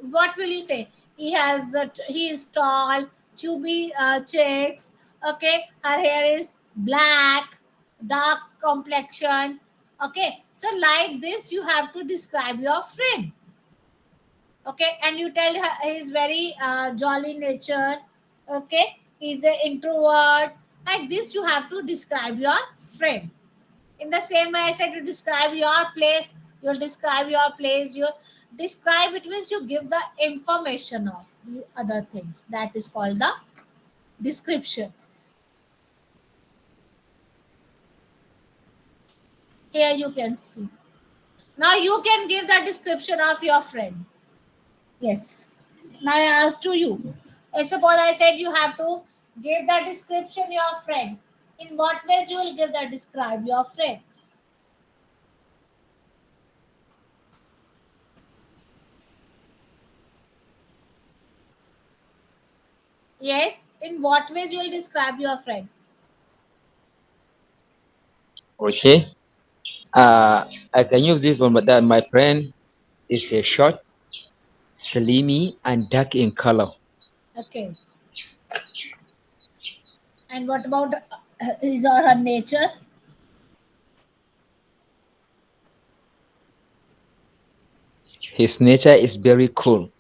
what will you say? He is tall, chubby cheeks. Okay, her hair is black, dark complexion. Okay, so like this you have to describe your friend. Okay, and you tell her he's very jolly nature. Okay, he's an introvert. Like this you have to describe your friend. In the same way I said, to describe your place, you'll describe your place. You describe, it means you give the information of the other things, that is called the description. Here you can see. Now you can give the description of your friend. Yes. Now I ask to you. If suppose I said you have to give the description your friend, in what ways you will give the describe your friend? Yes, in what ways you will describe your friend? Okay. I can use this one, but that my friend is a short, slimy, and dark in color. Okay. And what about his or her nature? His nature is very cool.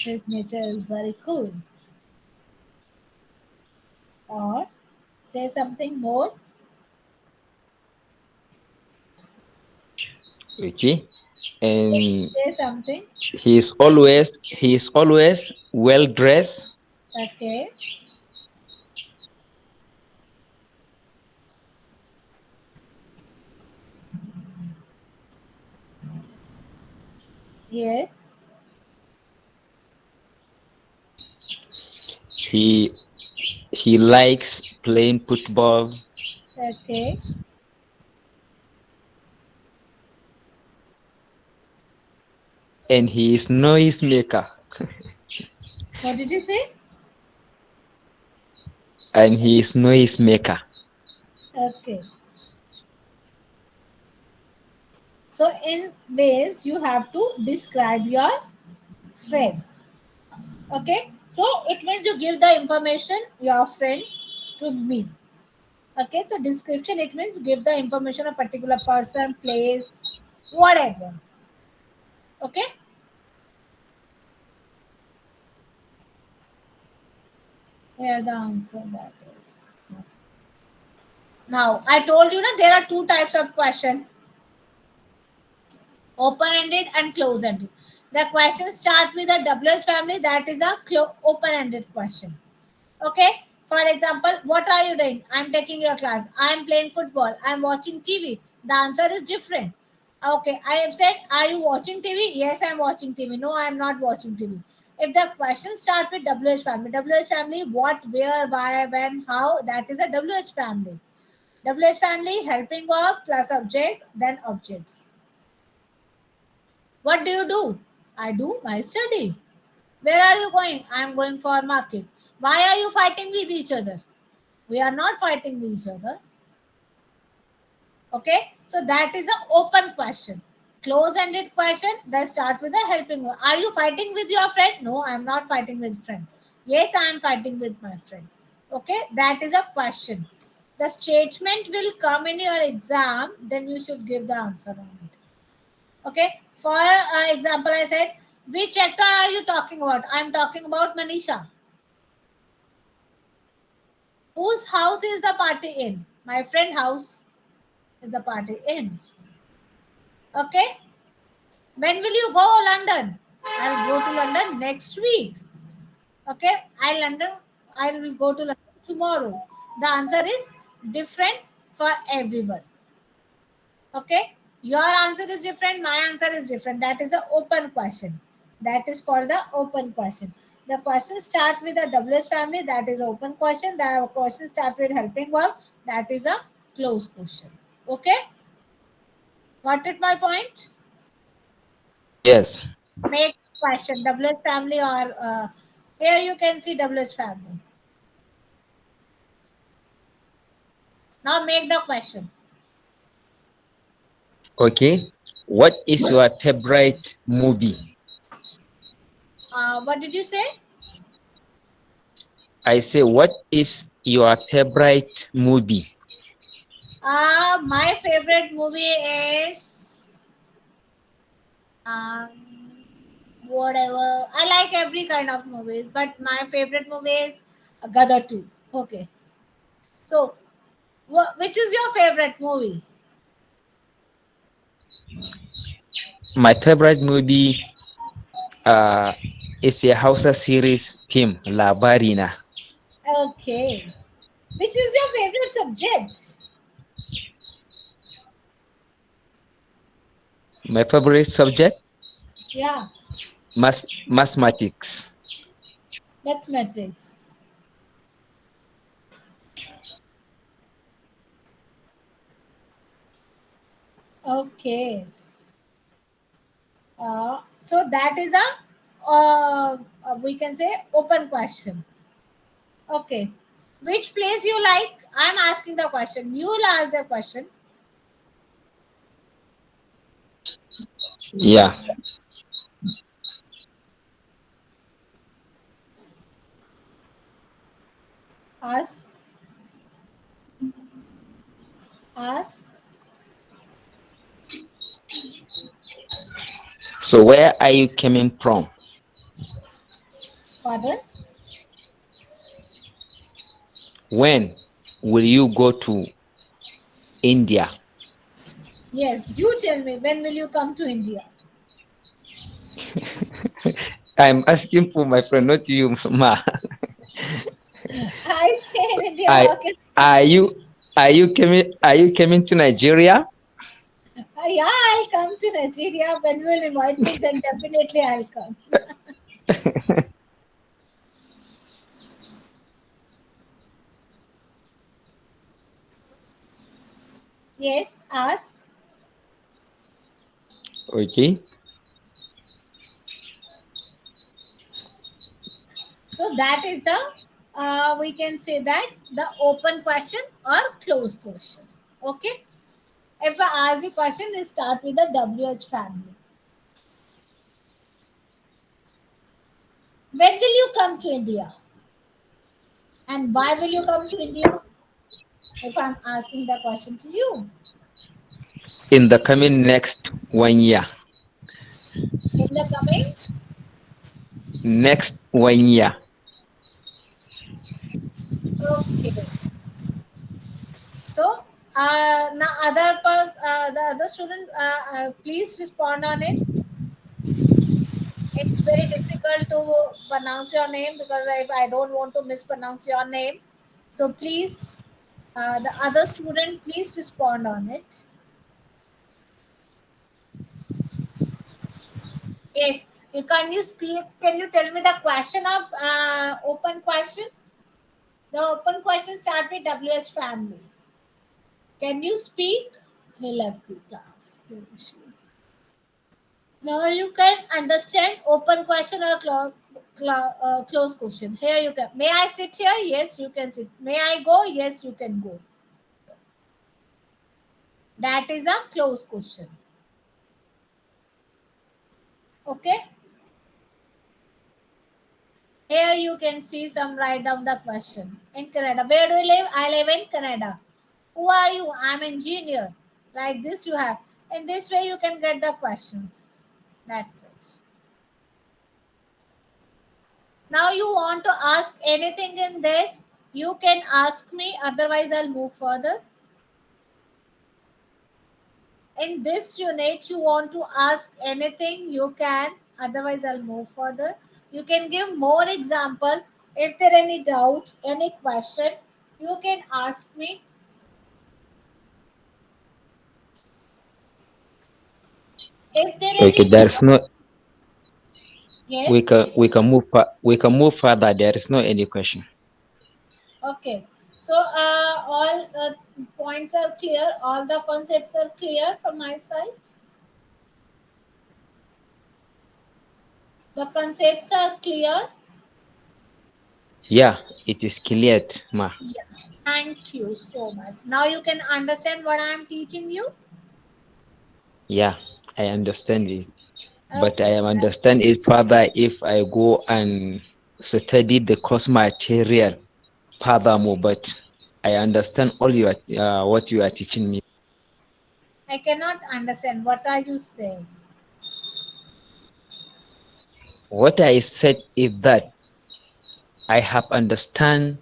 His nature is very cool. Or say something more. Okay. And Say something. he is always well dressed. Okay. Yes. He he likes playing football. Okay. and he is noise maker. What did you say? And he is noise maker. Okay. So in ways you have to describe your friend. Okay. So it means you give the information your friend to me. Okay. So description it means give the information of particular person, place, whatever. Okay. Here the answer that is. Now I told you that there are two types of question: open-ended and close-ended. The questions start with a WH family, that is a open-ended question. Okay. For example, what are you doing? I'm taking your class. I'm playing football. I'm watching TV. The answer is different. Okay. I have said, are you watching TV? Yes, I'm watching TV. No, I'm not watching TV. If the question start with WH family, what, where, why, when, how, that is a WH family. WH family, helping verb plus object, then objects. What do you do? I do my study. Where are you going? I am going for market. Why are you fighting with each other? We are not fighting with each other. Okay. So that is an open question. Close-ended question, they start with a helping verb. Are you fighting with your friend? No, I am not fighting with friend. Yes, I am fighting with my friend. Okay. That is a question. The statement will come in your exam, then you should give the answer on it. Okay. For example, I said, which actor are you talking about? I'm talking about Manisha. Whose house is the party in? My friend house is the party in. Okay. When will you go London? I'll go to London next week. Okay. I will go to London tomorrow. The answer is different for everyone. Okay. Your answer is different, my answer is different. That is an open question. That is called the open question. The question start with a WH family, that is open question. The question start with helping verb, that is a closed question. Okay. Got it my point? Yes. Make question WH family or here you can see WH family. Now make the question. Okay. What is your favorite movie? What did you say? I say, what is your favorite movie? My favorite movie is um, whatever. I like every kind of movies, but my favorite movie is Gadar 2. Okay. So, which is your favorite movie? My favorite movie uh, is a Hausa series film, Labarina. Okay. Which is your favorite subject? My favorite subject, Yeah, mathematics. mathematics. Okay. So that is a we can say open question. Okay. Which place you like? I'm asking the question. You will ask the question. Yeah. Ask, ask. So where are you coming from? Pardon? When will you go to India? Yes. Do tell me when will you come to India? I'm asking for my friend, not you, ma. I stay in India. I Okay. are you coming to Nigeria? Yeah, I'll come to Nigeria. When you will invite me, then definitely I'll come. Yes. Ask. Okay. So that is the we can say that the open question or closed question. Okay. If I ask the question, let's start with the WH family. When will you come to India? And why will you come to India? If I'm asking the question to you. In the coming next 1 year. In the coming, Next 1 year. okay. So now the other student, please respond on it. It's very difficult to pronounce your name because I don't want to mispronounce your name. So please, the other student, please respond on it. Yes. Can you speak? Can you tell me the question of open question? The open question start with WH family. Can you speak? He left the class. Now you can understand open question or close question. Here you can. May I sit here? Yes, you can sit. May I go? Yes, you can go. That is a close question. Okay. Here you can see some write down the question. In Canada. Where do you live? I live in Canada. Who are you? I'm engineer. Like this you have. In this way you can get the questions. That's it. Now you want to ask anything in this, you can ask me, otherwise I'll move further. In this unit, you want to ask anything, you can, otherwise I'll move further. You can give more example. If there any doubt, any question, you can ask me. If there Okay, any there's doubt, no. We yes. can we can move. We can move further. There is no any question. Okay. So all points are clear, all the concepts are clear from my side. The concepts are clear. Yeah, it is clear, ma. Yeah. Thank you so much. Now you can understand what I am teaching you. Yeah, I understand it, but I Okay. am understand it further if I go and study the course material furthermore. But I understand all you are what you are teaching me. I cannot understand. What are you saying? What I said is that I have understand.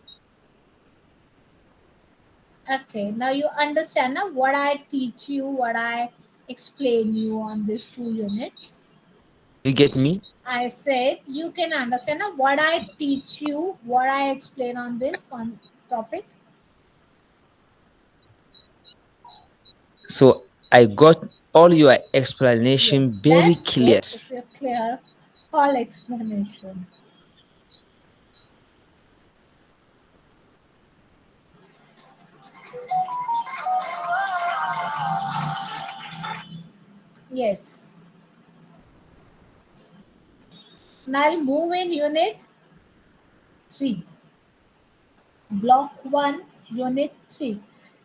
Okay. Now you understand now what I teach you, what I explain you on these 2 units. You get me? I said you can understand now what I teach you, what I explain on this topic. So I got all your Yes, explanation very that's clear. good. If you're clear, all explanation. Yes. Now I'll move in unit 3. Block 1, Unit 3.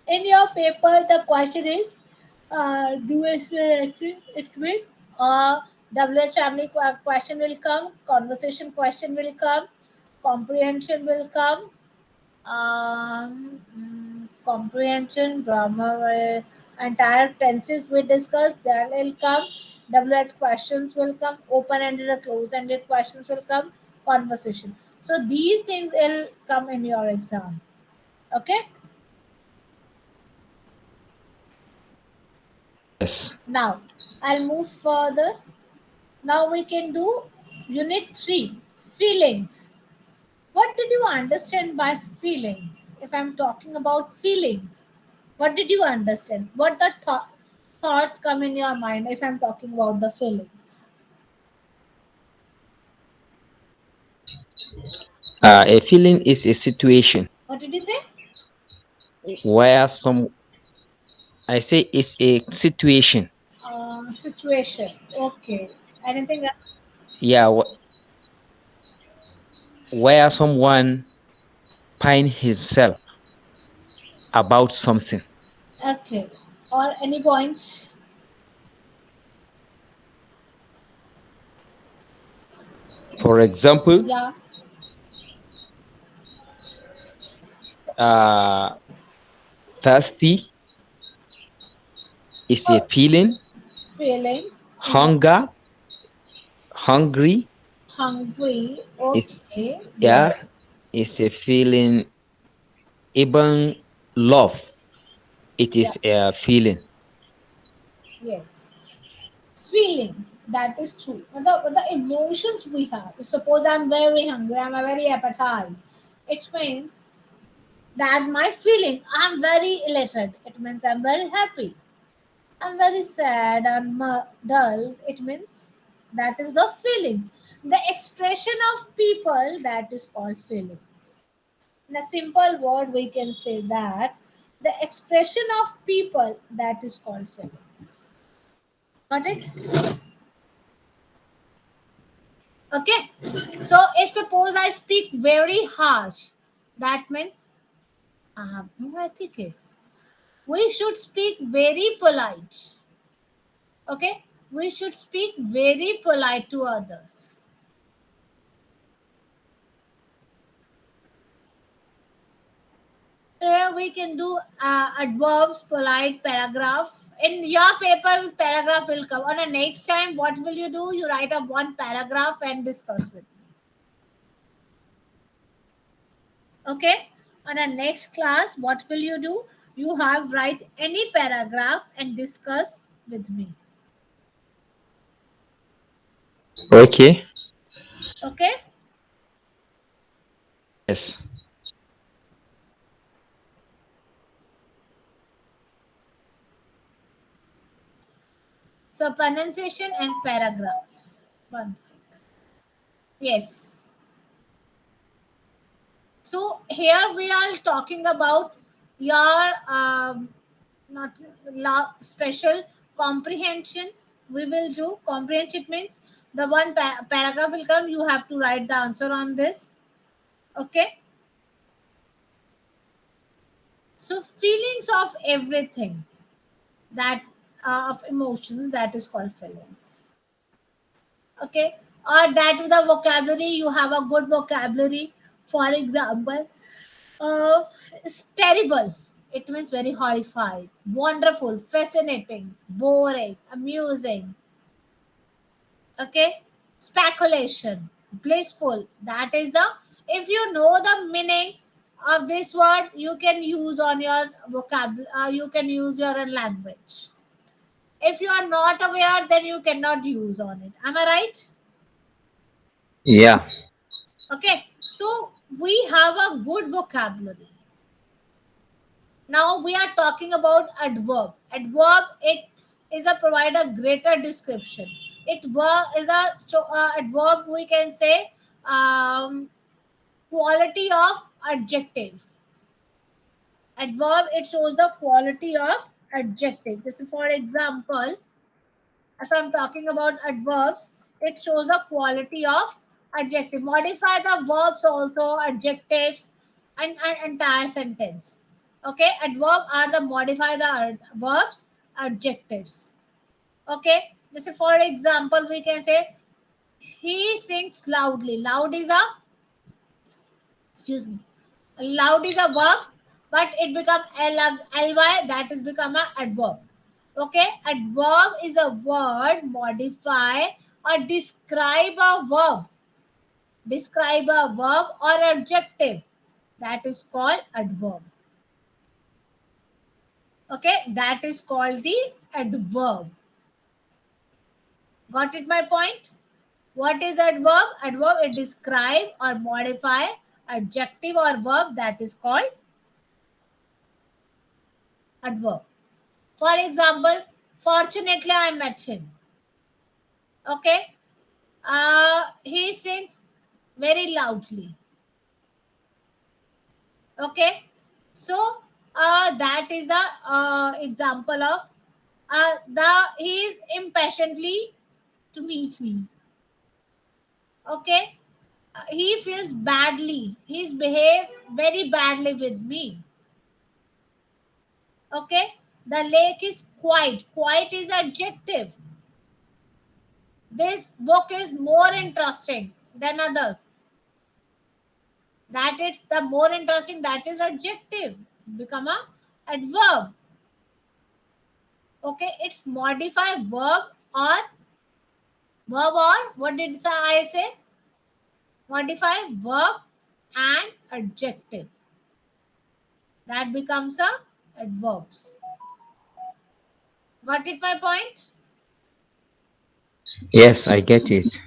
In your paper, the question is duration, it means WH family question will come, conversation question will come, comprehension will come, comprehension, grammar, entire tenses we discussed, that will come. WH questions will come, open ended or close ended questions will come, conversation. So these things will come in your exam. Okay. Yes. Now I'll move further. Now we can do unit 3, feelings. What did you understand by feelings? If I'm talking about feelings, what did you understand? What the thoughts come in your mind if I'm talking about the feelings? A feeling is a situation What did you say? where some. I say it's a situation. Situation. Okay. Anything else? Yeah, where someone find himself about something. Okay. Or any point? For example, Yeah. uh, thirsty is a Oh, feeling, feelings. Yeah. hunger, hungry Hungry. is, Okay. yeah, Yes. is a feeling, even love, it Yeah. is a feeling. Yes. Feelings. That is true. The emotions we have. Suppose I'm very hungry. I'm a very appetite. It means that my feeling. I'm very elated. It means I'm very happy. I'm very sad and dull. It means that is the feelings. The expression of people that is called feelings. In a simple word, we can say that the expression of people that is called feelings. Got it? Okay. So if suppose I speak very harsh, that means I have no etiquettes. We should speak very polite. Okay? We should speak very polite to others. Here we can do adverbs, polite, paragraph. In your paper, paragraph will come. On the next time, what will you do? You write up one paragraph and discuss with me. Okay? On the next class, what will you do? You have write any paragraph and discuss with me. Okay. Okay? Yes. So pronunciation and paragraph. One sec. Yes. So here we are talking about your not special comprehension. We will do comprehension means the one paragraph will come. You have to write the answer on this. Okay. So feelings of everything that of emotions that is called feelings. Okay. Or that with the vocabulary you have a good vocabulary. For example, it's terrible. It means very horrified, wonderful, fascinating, boring, amusing. Okay, speculation, blissful. That is the if you know the meaning of this word, you can use on your vocabulary. You can use your language. If you are not aware, then you cannot use on it. Am I right? Yeah. Okay, so we have a good vocabulary. Now we are talking about adverb. Adverb it is a provide a greater description. Is a adverb we can say quality of adjective. Adverb it shows the quality of adjective. This is for example, if I'm talking about adverbs, it shows the quality of adjective. Modify the verbs also, adjectives, and entire sentence. Okay, adverb are the modify the verbs, adjectives. Okay, this is for example, we can say he sings loudly. Loud is a excuse me. Loud is a verb, but it become ly. That is become a adverb. Okay, adverb is a word modify or describe a verb. Describe a verb or adjective. That is called adverb. Okay, that is called the adverb. Got it? My point. What is adverb? Adverb it describe or modify adjective or verb that is called adverb. For example, fortunately I met him. Okay. He sings very loudly. Okay. So that is the example of the he is impatiently to meet me. Okay. He feels badly. He's behaved very badly with me. Okay. The lake is quiet. Quiet is adjective. This book is more interesting than others. That it's the more interesting, that is adjective. Become a adverb. Okay. It's modify or what did I say? Modify verb and adjective. That becomes a adverbs. Got it my point? Yes, I get it.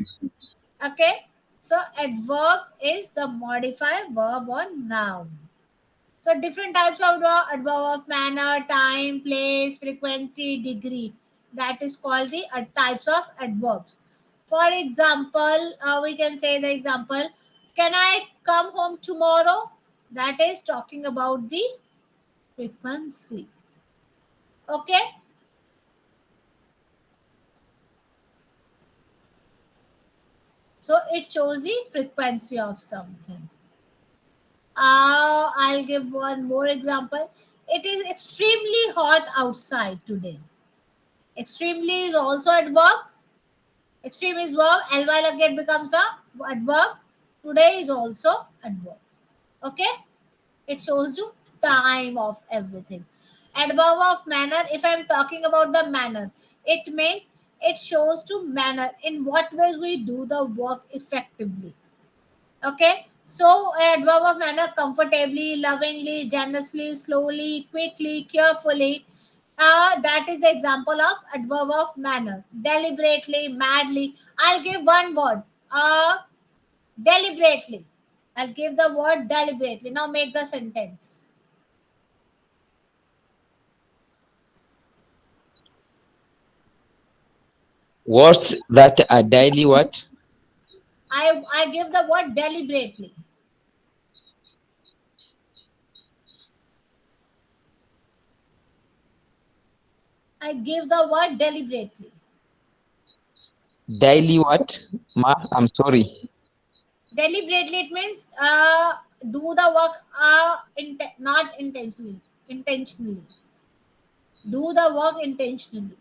Okay. So adverb is the modified verb or noun. So different types of adverb of manner, time, place, frequency, degree. That is called the types of adverbs. For example, we can say the example, can I come home tomorrow? That is talking about the frequency. Okay. So it shows the frequency of something. I'll give one more example. It is extremely hot outside today. Extremely is also adverb. Extreme is verb. While again becomes a adverb. Today is also adverb. Okay. It shows you time of everything. Adverb of manner. If I'm talking about the manner, it means it shows to manner in what ways we do the work effectively. Okay. So adverb of manner: comfortably, lovingly, generously, slowly, quickly, carefully. That is the example of adverb of manner. Deliberately, madly. I'll give one word. Deliberately. I'll give the word deliberately. Now make the sentence. Words that are daily what? I give the word deliberately. I give the word deliberately. Daily what? Ma, I'm sorry. Deliberately it means do the work not intentionally. Intentionally. Do the work intentionally.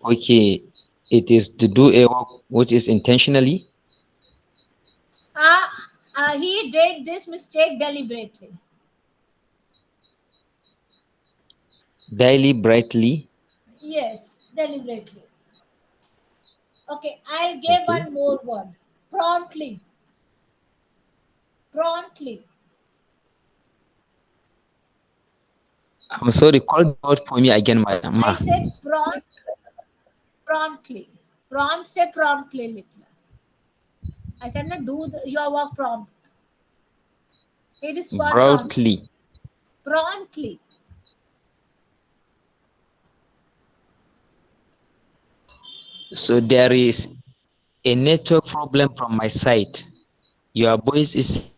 Okay. It is to do a work which is intentionally, Uh, he did this mistake deliberately. daily, brightly. Yes, deliberately. Okay, I'll give Okay. one more word. Promptly. Promptly. I'm sorry. Call the word for me again, ma. I said promptly. Prompt से promptly लिखना. I said no, do your work prompt. It is called promptly. Broadly. Promptly. So there is a network problem from my side. Your voice is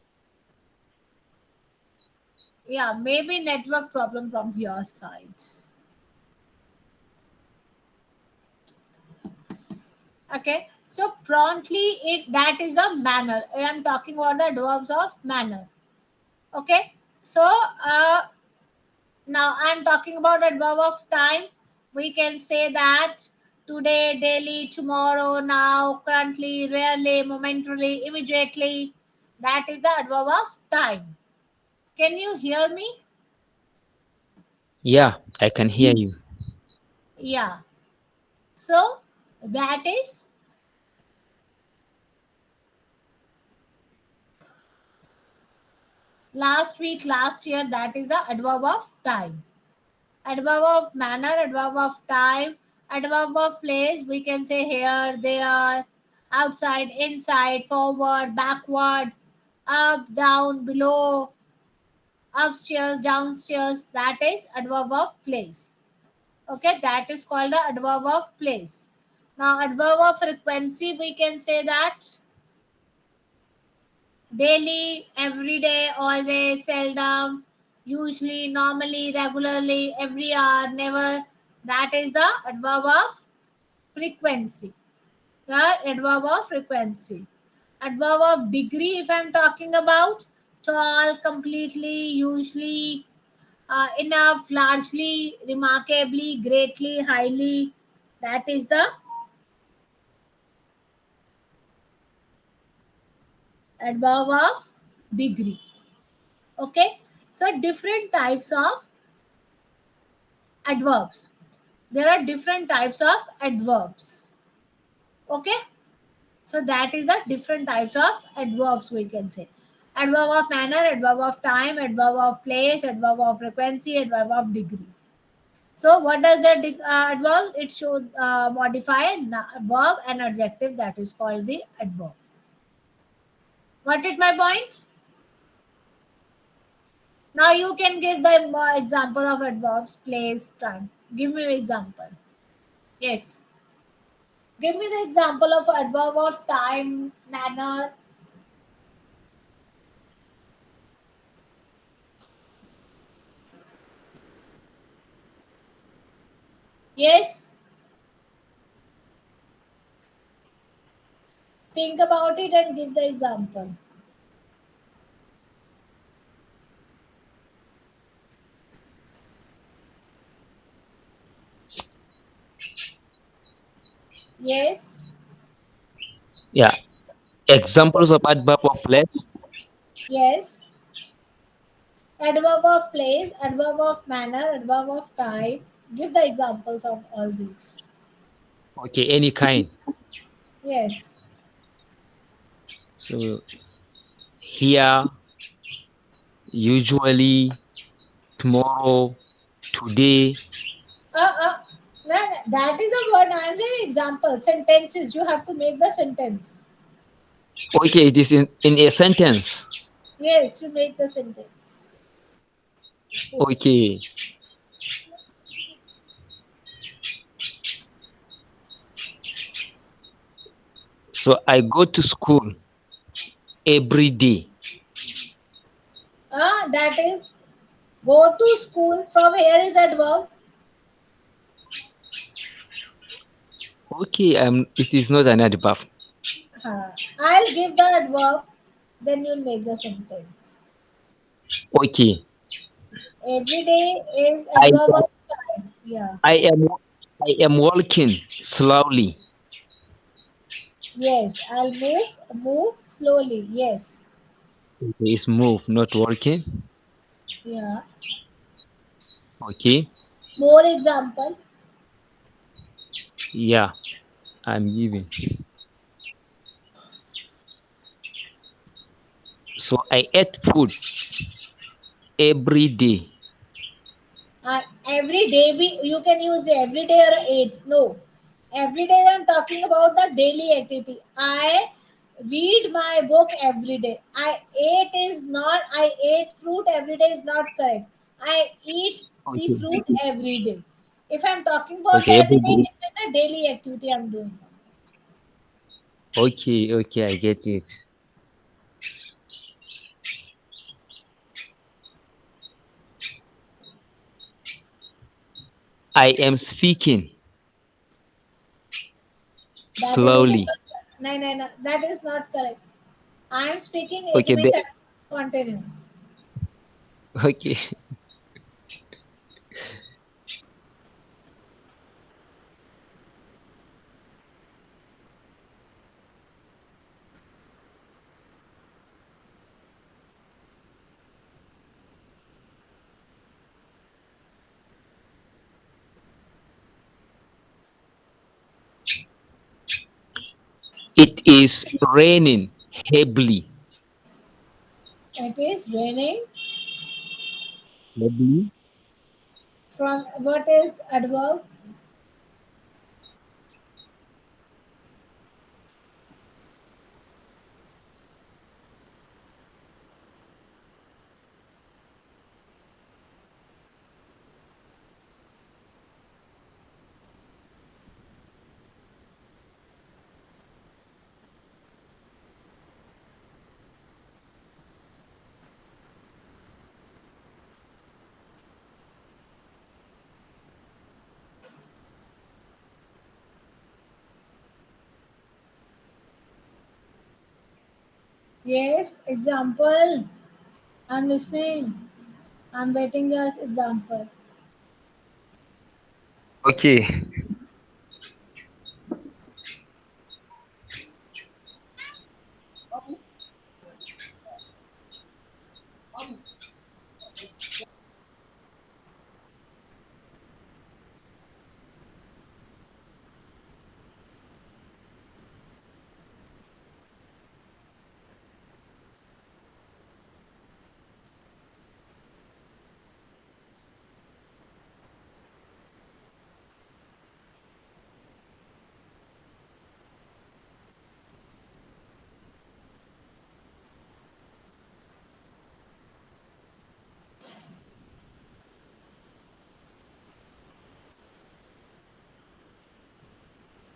Yeah, maybe network problem from your side. Okay, so promptly it that is a manner. I'm talking about the adverbs of manner. Okay, so now I'm talking about adverb of time. We can say that today, daily, tomorrow, now, currently, rarely, momentarily, immediately. That is the adverb of time. Can you hear me? yeah, I can hear you. Yeah. So that is last week, last year. That is the adverb of time. Adverb of manner, adverb of time, adverb of place. We can say here, there, outside, inside, forward, backward, up, down, below, upstairs, downstairs. That is adverb of place. Okay, that is called the adverb of place. Now, adverb of frequency, we can say that daily, every day, always, seldom, usually, normally, regularly, every hour, never. That is the adverb of frequency. The adverb of frequency. Adverb of degree, if I'm talking about, tall, completely, usually, enough, largely, remarkably, greatly, highly. That is the adverb of degree. Okay, so different types of adverbs. There are different types of adverbs. Okay, so that is the different types of adverbs we can say. Adverb of manner, adverb of time, adverb of place, adverb of frequency, adverb of degree. So what does the adverb? It should modify a verb and adjective, that is called the adverb. Got it my point? Now you can give the example of adverbs, place, time. Give me an example. Yes. Give me the example of adverb of time, manner. Yes. Think about it and give the example. Yes. Yeah. Examples of adverb of place. Yes. Adverb of place, adverb of manner, adverb of time. Give the examples of all these. Okay, any kind. Yes. So here, usually, tomorrow, today. Uh, uh, that is a word. I am saying example. Sentences. You have to make the sentence. Okay, it is in a sentence. Yes, you make the sentence. Okay. So I go to school every day. That is go to school. From here is adverb. Okay, it is not an adverb. I'll give the adverb. Then you'll make the sentence. Okay. Every day is I adverb of time. Yeah. I am I am walking slowly. Yes. I'll move. Move slowly. Yes. It is move, not walking. Yeah. Okay. More example. Yeah, I'm giving. So I ate food every day. Every day you can use every day or eight. No, every day I'm talking about the daily activity. I read my book every day. I ate fruit every day is not correct. I eat the Okay. fruit every day. If I'm talking about the Okay, every every day, day. it is the daily activity I'm doing. Okay, okay, I get it. I am speaking That is slowly. no, no, no, that is not correct. I am speaking, it Okay, means continuous. okay. It is raining heavily. It is raining. Heavily. From what is adverb? Yes, example. I'm listening. I'm waiting your example. Okay.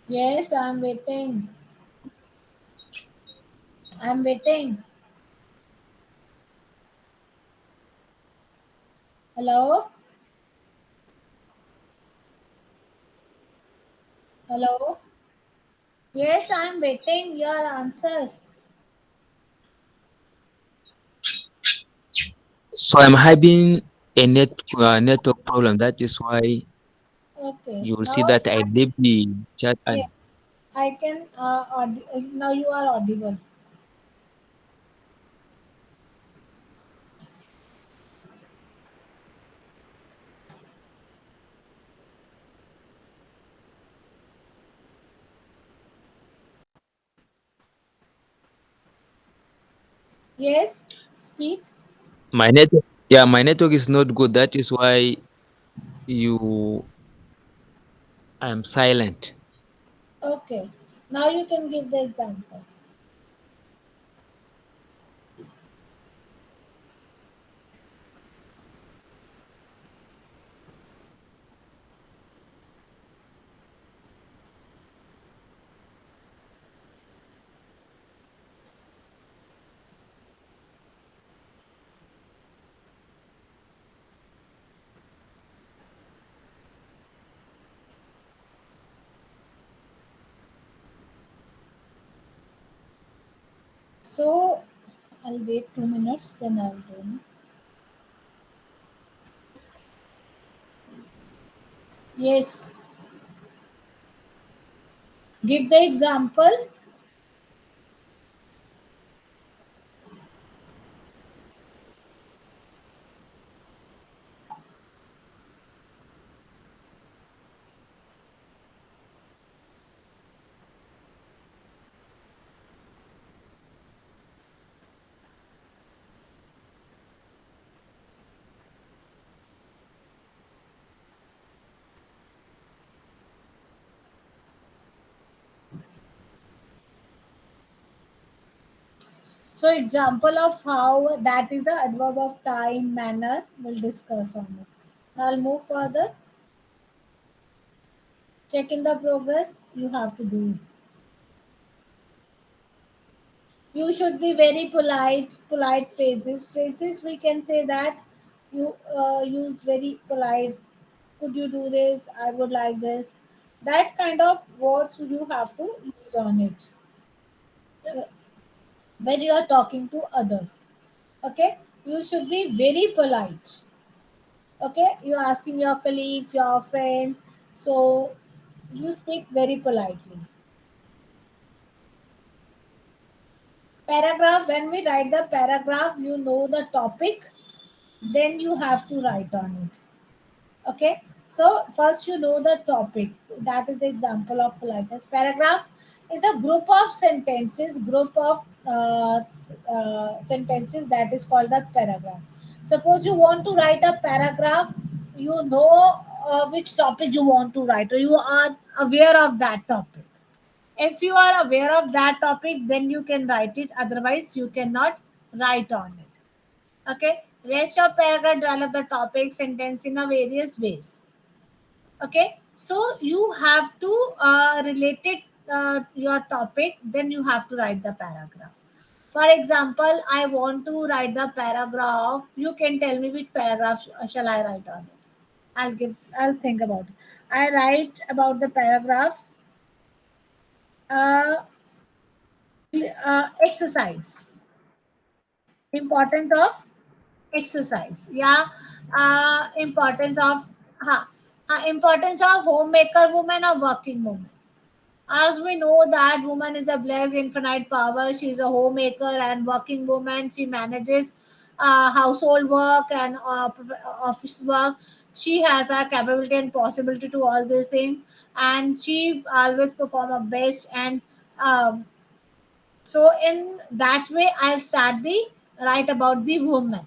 Yes, I'm waiting. I'm waiting. Hello? Hello? Yes, I'm waiting your answers. So I'm having a network problem. That is why Okay. you will see Now that I leave the chat and yes, I can. Now you are audible. Yes, speak. my network. Yeah, my network is not good. That is why you I'm silent. Okay. Now you can give the example. So I'll wait 2 minutes, then I'll do. Yes. Give the example. So example of how that is the adverb of time, manner. We'll discuss on it. Now I'll move further. Check in the progress. You have to do it. You should be very polite phrases we can say that you use very polite. Could you do this? I would like this. That kind of words you have to use on it uh, when you are talking to others. Okay, you should be very polite. Okay, you're asking your colleagues, your friend, so you speak very politely. Paragraph, when we write the paragraph, you know the topic, then you have to write on it. Okay, so first you know the topic. That is the example of politeness. Paragraph is a group of sentences, sentences, that is called the paragraph. Suppose you want to write a paragraph, you know which topic you want to write, or you are aware of that topic. If you are aware of that topic, then you can write it, otherwise you cannot write on it. Okay, rest of paragraph develop the topic sentence in a various ways. Okay, so you have to relate it your topic, then you have to write the paragraph. For example, I want to write the paragraph. You can tell me which paragraph shall I write on it. I'll think about it. I write about the paragraph uh, exercise. Importance of exercise. Yeah. Importance of importance of homemaker woman or working woman. As we know that woman is a blessed infinite power. She is a homemaker and working woman. She manages household work and office work. She has a capability and possibility to all these things, and she always perform her best. And um, so in that way, I'll start the write about the woman.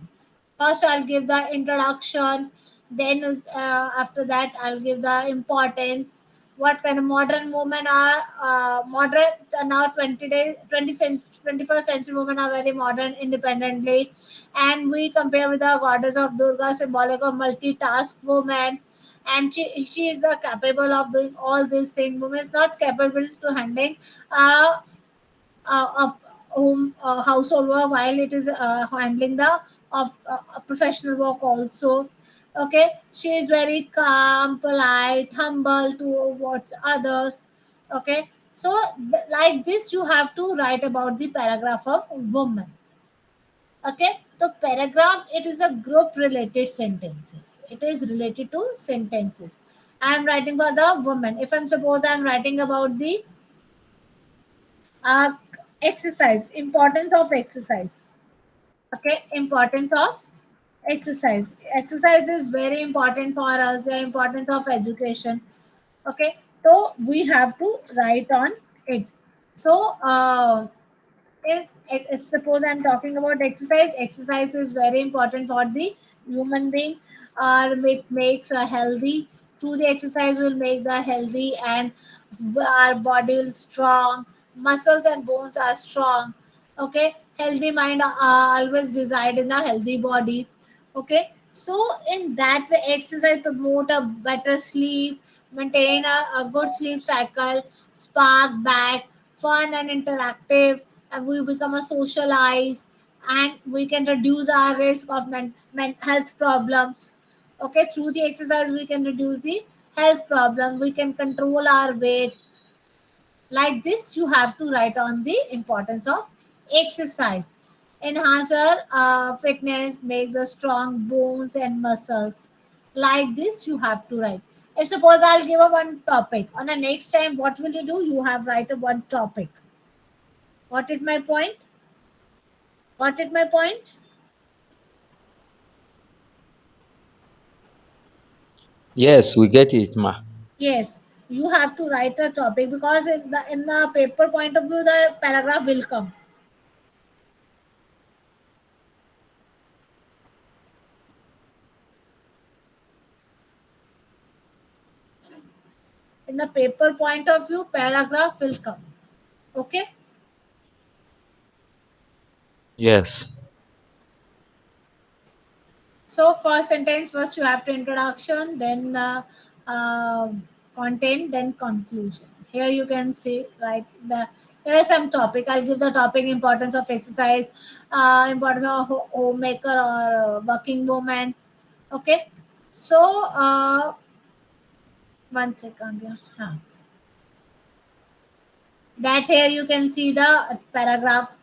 First, I'll give the introduction. Then, after that, I'll give the importance. What kind of modern women are modern now? 20 days, 21st century women are very modern, independently, and we compare with the goddess of Durga, symbolic of multitask woman, and she is capable of doing all these things. Woman is not capable to handling. Uh, of home household work while it is handling the of professional work also. Okay, she is very calm, polite, humble towards others. Okay, so like this you have to write about the paragraph of woman. Okay, the paragraph, it is a group related sentences, it is related to sentences. I am writing for the woman. If I'm suppose I'm writing about the uh, exercise, importance of exercise. Okay, importance of exercise. Exercise is very important for us, the importance of education. Okay, so we have to write on it. So if suppose I'm talking about exercise, exercise is very important for the human being, or it makes a healthy. Through the exercise will make the healthy, and our body will strong, muscles and bones are strong. Okay, healthy mind always reside in a healthy body. Okay, so in that way exercise promote a better sleep, maintain a good sleep cycle, spark back fun and interactive, and we become a socialize, and we can reduce our risk of health problems. Okay, through the exercise we can reduce the health problem, we can control our weight. Like this you have to write on the importance of exercise. Enhance our fitness, make the strong bones and muscles. Like this you have to write. If suppose I'll give a one topic on the next time, what will you do? You have write a one topic. Got it my point? Got it my point? Yes, we get it, ma. Yes, you have to write a topic, because in the paper point of view the paragraph will come. In the paper point of view paragraph will come. Okay. Yes. So first sentence, first you have to introduction, then uh, content, then conclusion. Here you can see, right, the here is some topic. I'll give the topic: importance of exercise, importance of homemaker or working woman. Okay, so one second. Yeah. That here you can see the paragraph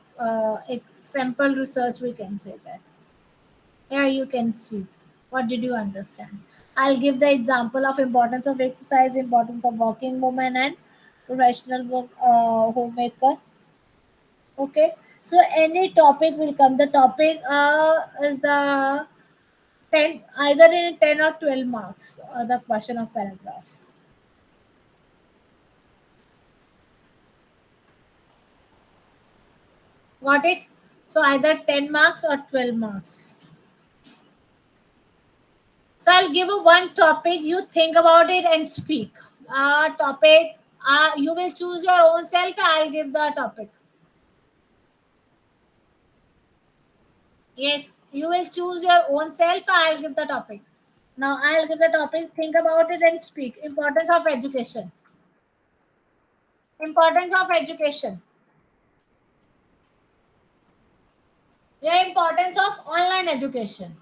sample research. We can say that. Here you can see. What did you understand? I'll give the example of importance of exercise, importance of working woman and professional work homemaker. Okay. So any topic will come. The topic is the 10, either in 10 or 12 marks, the question of paragraph. Got it? So either 10 marks or 12 marks. So I'll give a one topic. You think about it and speak. Topic. You will choose your own self. I'll give the topic. Yes, you will choose your own self. I'll give the topic. Now I'll give the topic. Think about it and speak. Importance of education. Importance of education. Yeah, importance of online education.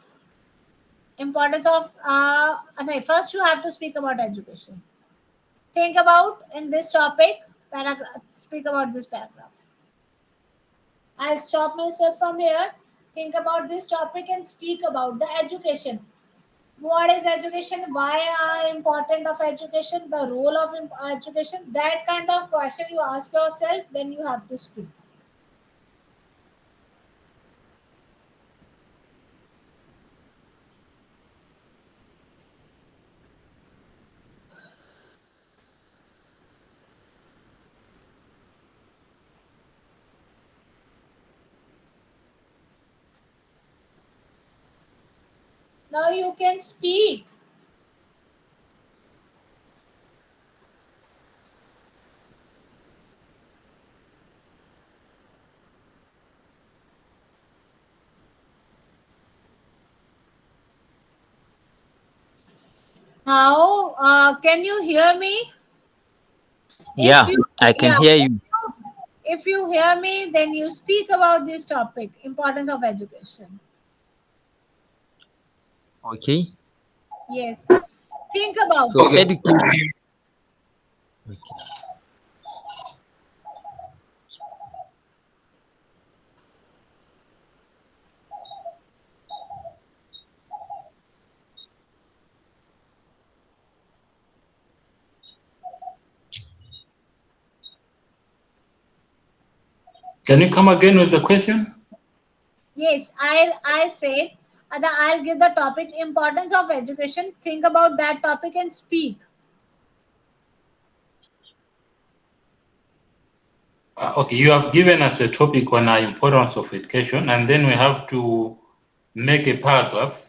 Importance of no, first you have to speak about education. Think about in this topic. Paragraph. Speak about this paragraph. I'll stop myself from here. Think about this topic and speak about the education. What is education? Why are important of education? The role of education? That kind of question you ask yourself, then you have to speak. Now you can speak. Now, can you hear me? If Yeah, you, I can yeah, hear you. if you hear me, then you speak about this topic, importance of education. Okay. Yes. Think about So it. education. Okay. Can you come again with the question? Yes, I said that I'll give the topic importance of education. Think about that topic and speak. Okay, you have given us a topic on the importance of education, and then we have to make a paragraph.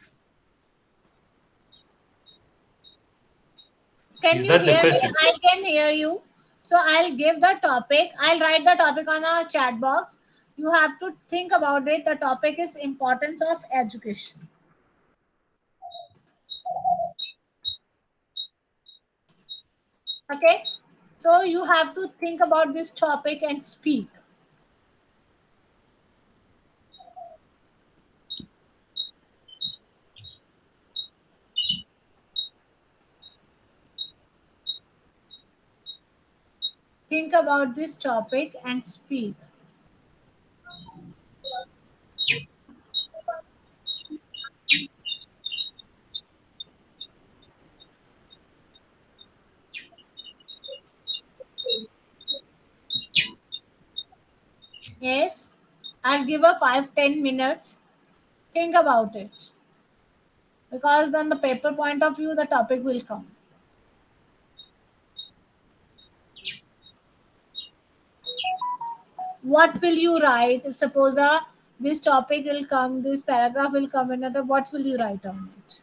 Can Is you that the hear me? question? I can hear you. So I'll give the topic. I'll write the topic on our chat box. You have to think about it. The topic is importance of education. Okay? So you have to think about this topic and speak. Think about this topic and speak. Yes? I'll give a 5-10 minutes. Think about it. Because then the paper point of view, the topic will come. What will you write? If suppose this topic will come, this paragraph will come, another, what will you write on it?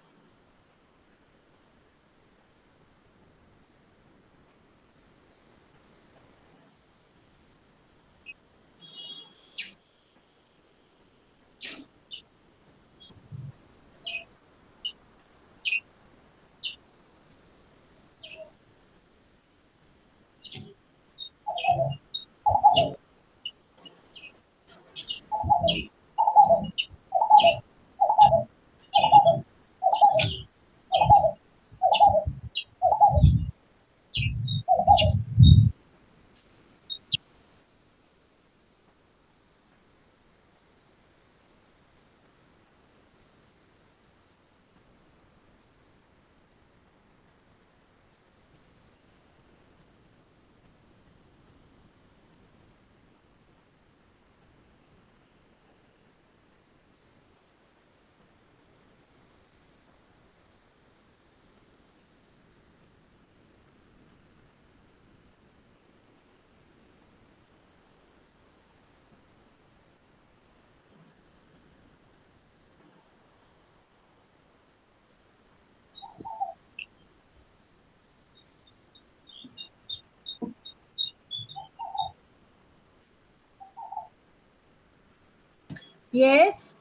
Yes.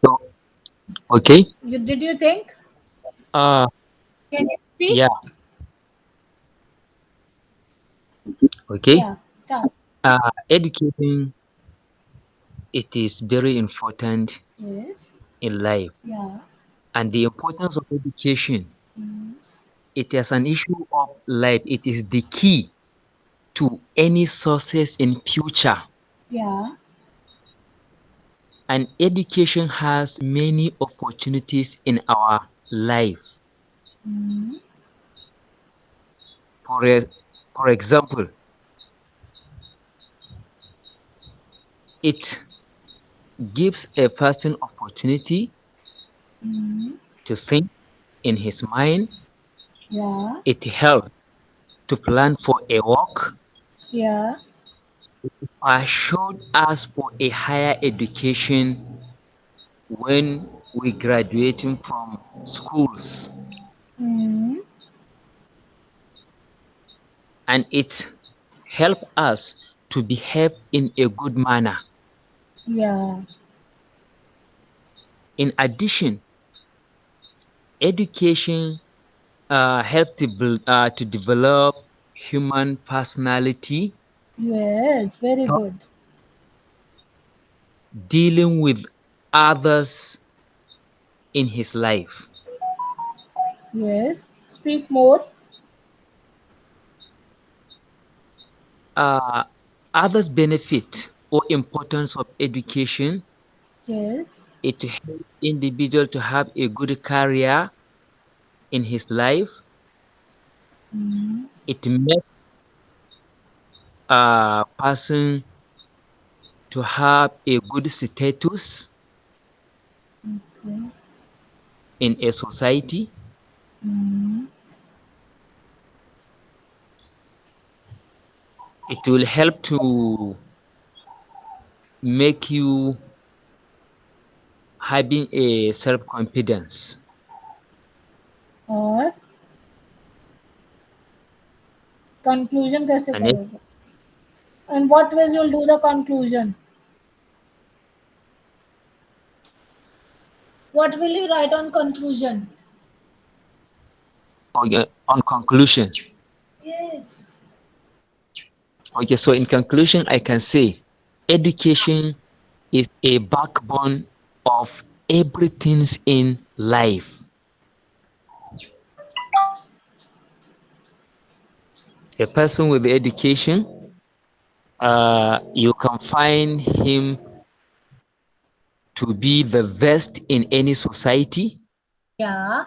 So, okay. Did you think? Uh, Can you speak? yeah. Okay. Yeah. Start. Educating, it is very important Yes. in life, Yeah. and the importance of education, Mm. it is an issue of life. It is the key to any success in future. Yeah. And education has many opportunities in our life. Mm. For example, it gives a person opportunity Mm. to think in his mind. Yeah. It helps to plan for a work, Yeah. assured us for a higher education when we graduating from schools, Mm. and it help us to behave in a good manner. Yeah. In addition, education help to develop human personality, Yes, very good. dealing with others in his life. Yes. Speak more. Uh, Others benefit or importance of education. Yes. It helps individual to have a good career in his life. Mm. It makes a person to have a good status Okay. in a society. Mm. It will help to make you having a self-confidence. और conclusion कैसे And करोगे? In what ways you'll do the conclusion? What will you write on conclusion? on conclusion, Yes. okay, so in conclusion, I can say education is a backbone of everything in life. A person with education, you can find him to be the best in any society. Yeah.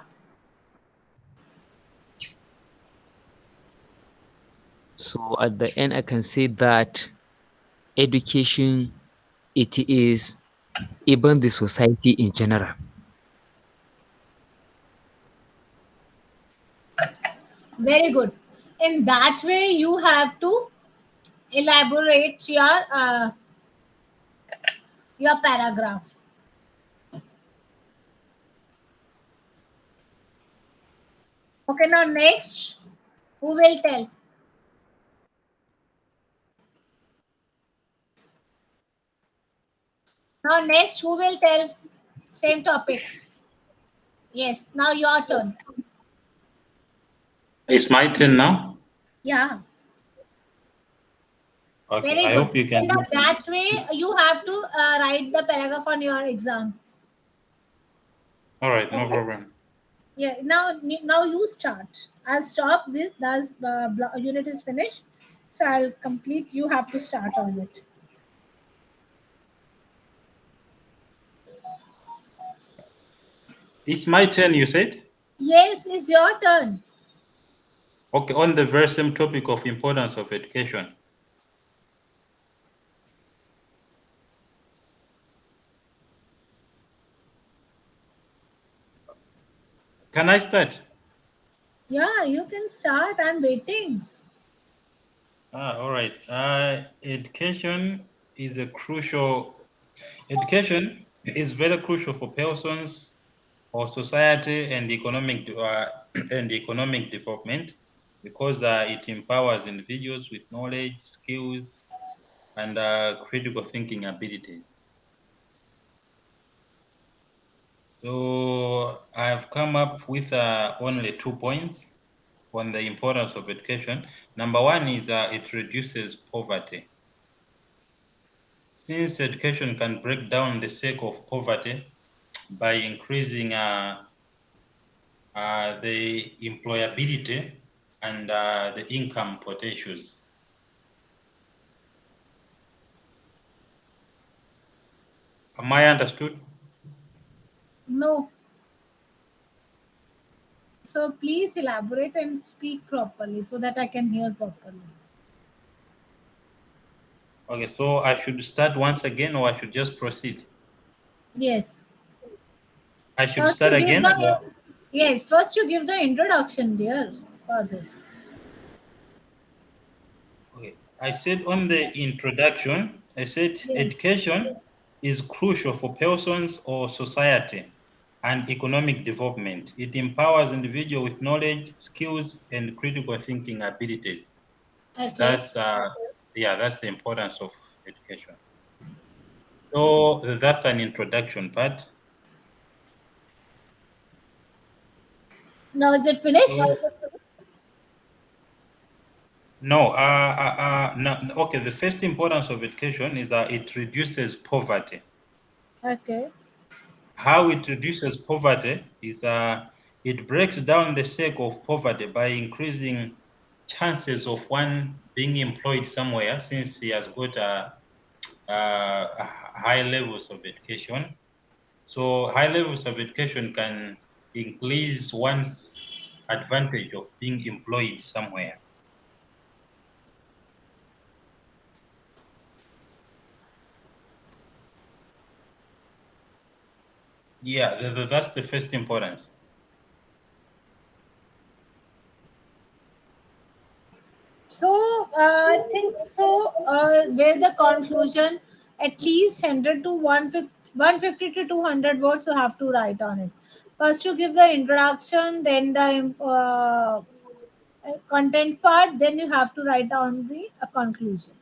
So at the end, I can say that education, it is even the society in general. Very good. In that way, you have to elaborate your paragraph. Okay. Now next, who will tell? Now next, who will tell? Same topic. Yes. Now your turn. It's my turn now. Yeah. Okay, Very I good. hope you In can hear me. that way, you have to write the paragraph on your exam. All right, no Okay. problem. Yeah. Now you start. I'll stop this. Thus, unit is finished. So I'll complete. You have to start on it. It's my turn, you said? Yes, it's your turn. Okay, on the very same topic of importance of education. Can I start? Yeah, you can start. I'm waiting. All right. Education is very crucial for persons or society and and economic development because it empowers individuals with knowledge, skills, and critical thinking abilities. So I've come up with only 2 points on the importance of education. Number one is it reduces poverty. Since education can break down the cycle of poverty by increasing the employability and the income potentials. Am I understood? No. So please elaborate and speak properly so that I can hear properly. Okay, so I should start once again or I should just proceed? Yes. I should First start you give again the or yes. First you give the introduction, dear, for this. okay. I said on the introduction, I said Yes. education is crucial for persons or society and economic development. It empowers individual with knowledge, skills, and critical thinking abilities. Okay. That's yeah, that's the importance of education. So that's an introduction part. Now is it finished? So no, no, okay. The first importance of education is that it reduces poverty. Okay. How it reduces poverty is it breaks down the cycle of poverty by increasing chances of one being employed somewhere since he has got high levels of education. So high levels of education can increase one's advantage of being employed somewhere. Yeah, that's the first importance. So I think so. Where the conclusion, at least 100 to 150 to 200 words you have to write on it. First you give the introduction, then the content part, then you have to write down the conclusion.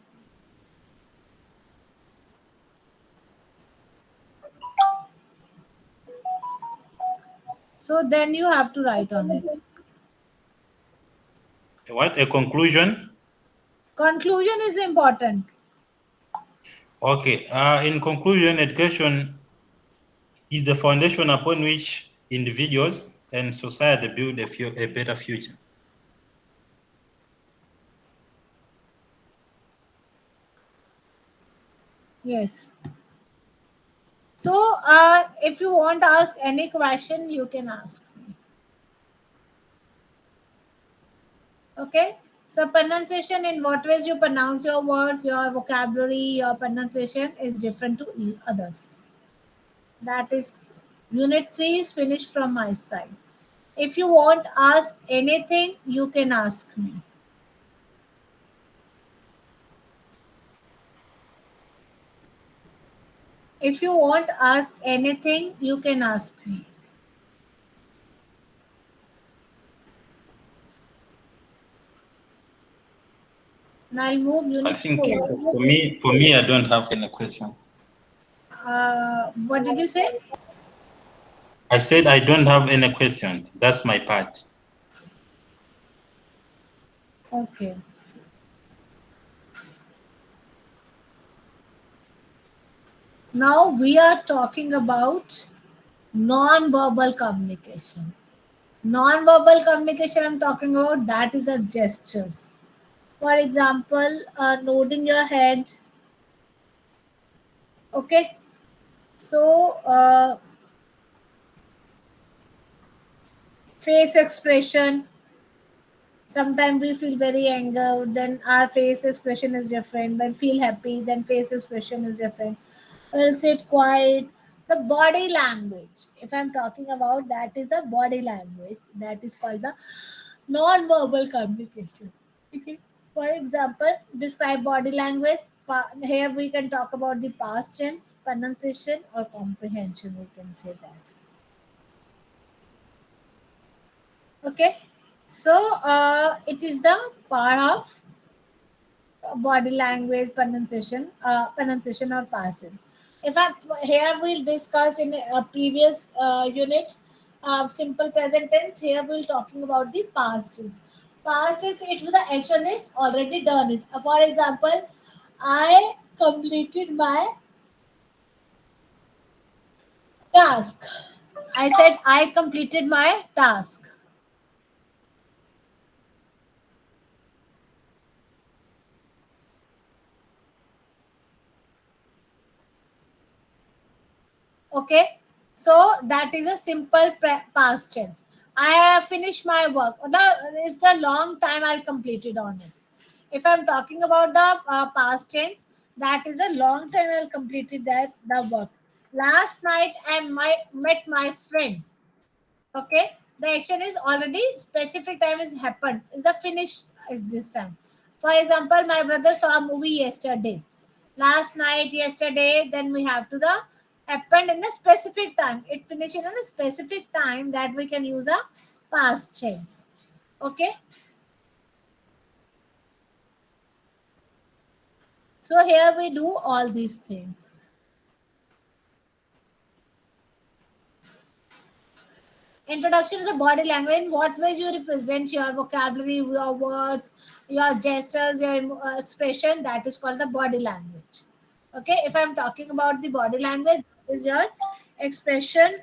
So then you have to write on it. What a conclusion? Conclusion is important. Okay. In conclusion, education is the foundation upon which individuals and society build a better future. Yes. So if you want to ask any question, you can ask me. Okay. So pronunciation, in what ways you pronounce your words, your vocabulary, your pronunciation is different to others. That is unit 3 is finished from my side. If you want to ask anything, you can ask me. If you want to ask anything, you can ask me. And I'll move I unit think 4. for me, I don't have any question. What did you say? I said I don't have any question. That's my part. Okay. Now we are talking about non-verbal communication. Non-verbal communication I'm talking about, that is a gestures. For example, nodding your head. Okay. So face expression. Sometimes we feel very anger, then our face expression is different. When feel happy, then face expression is different. We'll sit quiet. The body language, if I'm talking about, that is a body language. That is called the non-verbal communication. Okay. For example, describe body language. Here we can talk about the past tense, pronunciation, or comprehension. We can say that. Okay. So it is the part of body language, pronunciation or passes. In fact, here we'll discuss in a previous unit simple present tense. Here we'll talking about the past tense. Past tense, it was the action is already done it. For example, I completed my task. I said I completed my task. Okay, so that is a simple past tense. I have finished my work. The is the long time I'll complete it on it. If I'm talking about the past tense, that is a long time I'll complete it that the work. Last night met my friend. Okay, the action is already specific time is happened. Is the finish is this time. For example, my brother saw a movie yesterday. Last night, yesterday, then we have to the happened in a specific time. It finished in a specific time that we can use a past tense. Okay, so here we do all these things. Introduction to the body language. In what ways you represent your vocabulary, your words, your gestures, your expression, that is called the body language. Okay, if I'm talking about the body language, is your expression.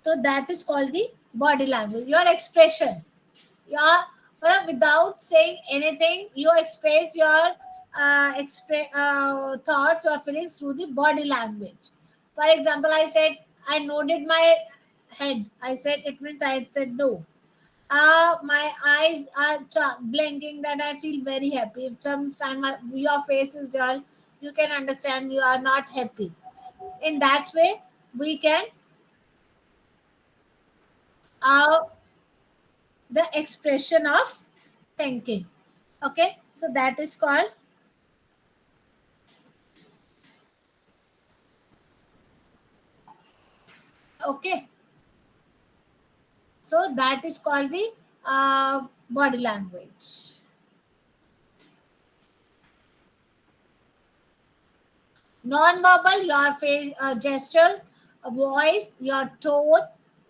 So that is called the body language, your expression. Your, well, without saying anything, you express your thoughts or feelings through the body language. For example, I said I nodded my head. I said it means I said no. My eyes are blinking. That I feel very happy. If sometime your face is dull, you can understand you are not happy. In that way, we can uh, the expression of thinking. Okay, so that is called. Okay, so that is called the body language. Non-verbal, your face gestures, voice, your tone,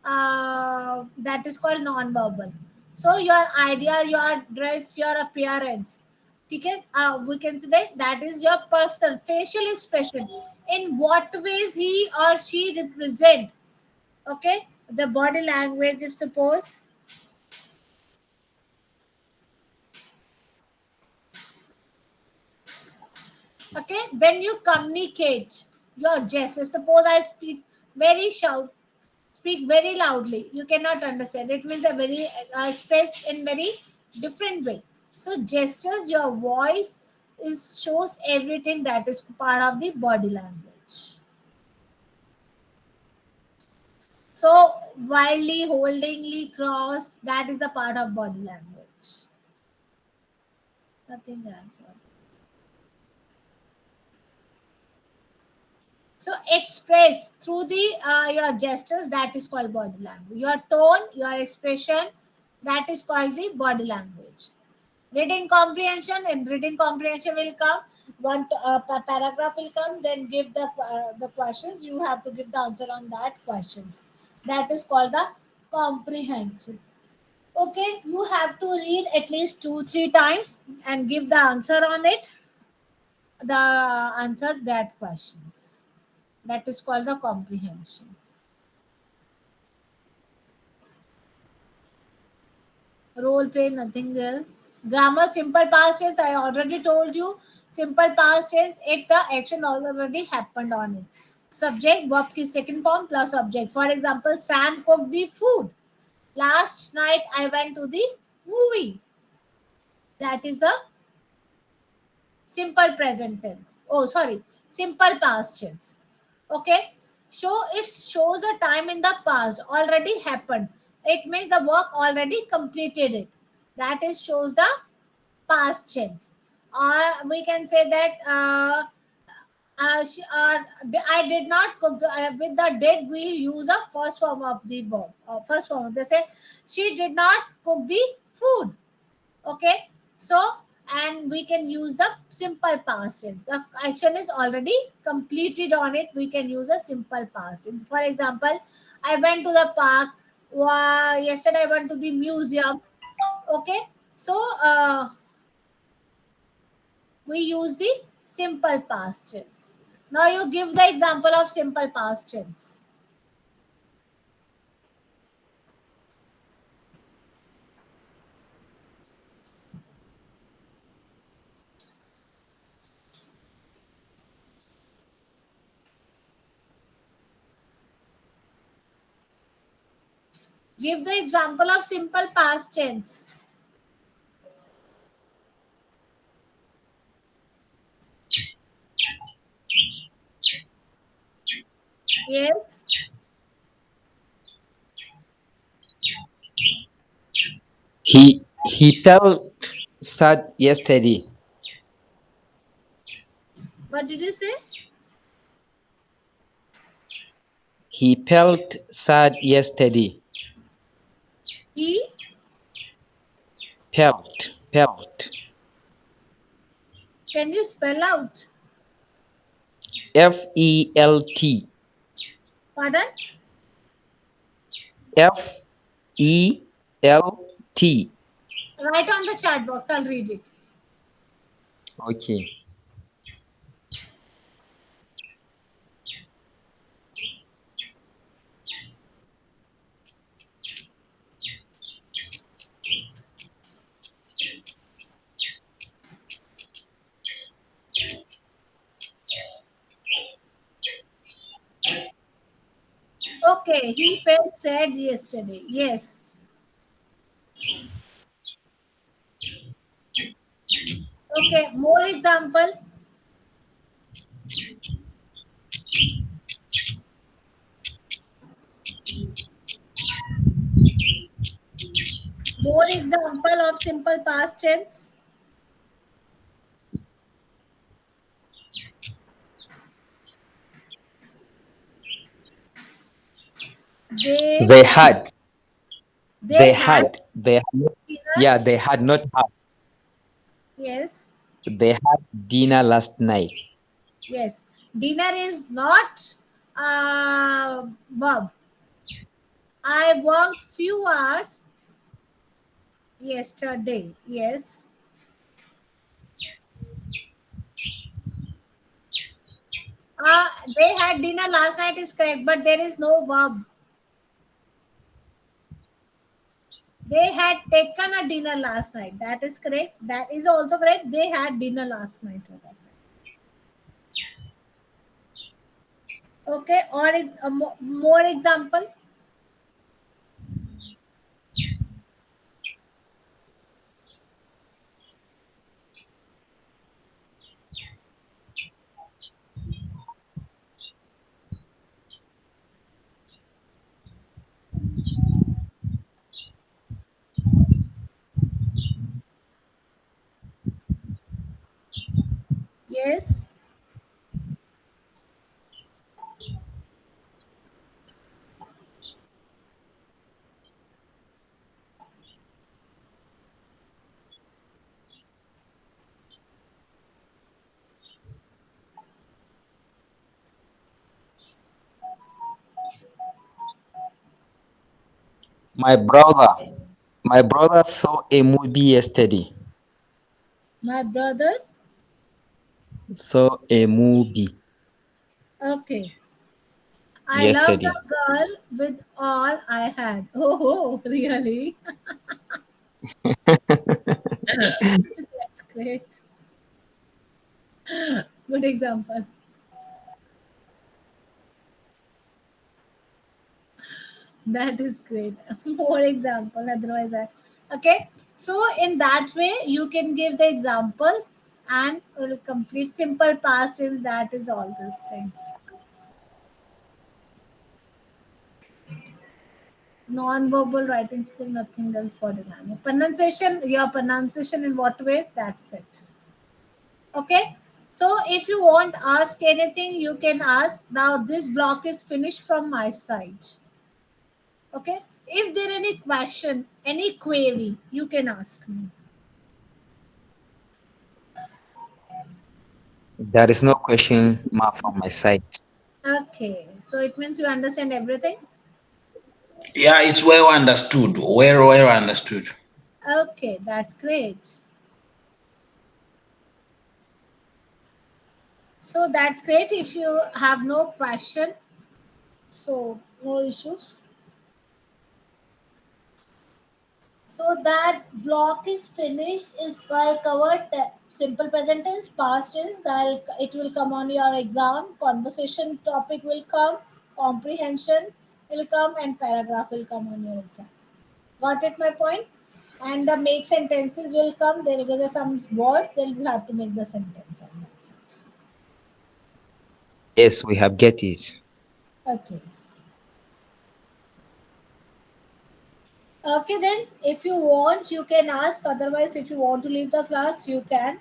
that is called non-verbal. So your idea, your dress, your appearance. Okay, we can say that is your person facial expression. In what ways he or she represent. Okay, the body language. If suppose, okay, then you communicate your gestures. Suppose I speak very loudly, you cannot understand. It means a very express in very different way. So gestures, your voice is shows everything that is part of the body language. So wildly, holdingly, crossed, that is a part of body language. Nothing else. So express through the your gestures, that is called body language. Your tone, your expression, that is called the body language. Reading comprehension, and reading comprehension will come. One paragraph will come, then give the questions. You have to give the answer on that questions. That is called the comprehension. Okay, you have to read at least 2-3 times and give the answer on it. The answer that questions. That is called the comprehension. Role play, nothing else. Grammar, simple past tense, I already told you. Simple past tense, if the action already happened on it. Subject, verb की second form plus object. For example, Sam cooked the food. Last night I went to the movie. That is a simple present tense. Oh, sorry, simple past tense. Okay, so it shows a time in the past already happened. It means the work already completed it. That is shows the past tense. Or we can say that I did not cook. With the did, we use a first form of the verb. First form. They say she did not cook the food. Okay, so and we can use the simple past tense. The action is already completed on it. We can use a simple past tense. For example, I went to the park. Yesterday I went to the museum. Okay, so we use the simple past tense. Now you give the example of simple past tense. Give the example of simple past tense. Yes. He felt sad yesterday. What did you say? He felt sad yesterday. He. Felt. Can you spell out? Felt. Pardon? Felt. Write on the chat box. I'll read it. Okay. Okay. He felt sad yesterday. Yes. Okay. More example. More example of simple past tense. They They had. had. They had They had not, dinner. yeah, they had not had. Yes. They had dinner last night. Yes. Dinner is not verb. I worked few hours yesterday. Yes. They had dinner last night is correct, but there is no verb. They had taken a dinner last night. That is correct. That is also correct. They had dinner last night. Okay. Or more example. Yes. My brother, my brother saw a movie yesterday. My brother. Saw a movie Okay. I loved yesterday. a girl with all I had. Oh, really? That's great. Good example. That is great. More example. Otherwise, okay. So in that way, you can give the examples and will complete simple past is that is all these things. Non-verbal writing skill, nothing else for dynamic. Pronunciation, your pronunciation in what ways? That's it. Okay. So if you want ask anything, you can ask. Now this block is finished from my side. Okay. If there any question, any query, you can ask me. There is no question mark from my side. Okay. So it means you understand everything. Yeah, it's well understood. Well understood. Okay, that's great. So that's great. If you have no question, so no issues. So that block is finished. Is I covered simple present tense, past tense. That it will come on your exam. Conversation topic will come. Comprehension. will come and paragraph will come on your exam. Got it my point? And the make sentences will come. There will be some words. Then you have to make the sentence, and that's it. Yes, we have get it. Okay. Okay, then if you want, you can ask. Otherwise, if you want to leave the class, you can.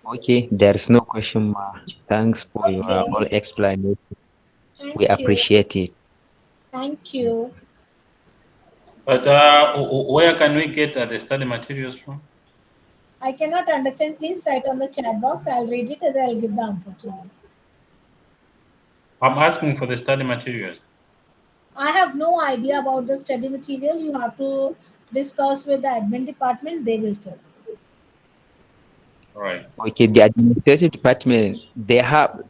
Okay, there's no question, ma. Thanks for your all Okay. explanation. We Thank you. appreciate it. Thank you. But where can we get the study materials from? I cannot understand. Please write on the chat box. I'll read it and I'll give the answer to you. I'm asking for the study materials. I have no idea about the study material. You have to discuss with the admin department. They will tell. All right. Okay, the administrative department, they have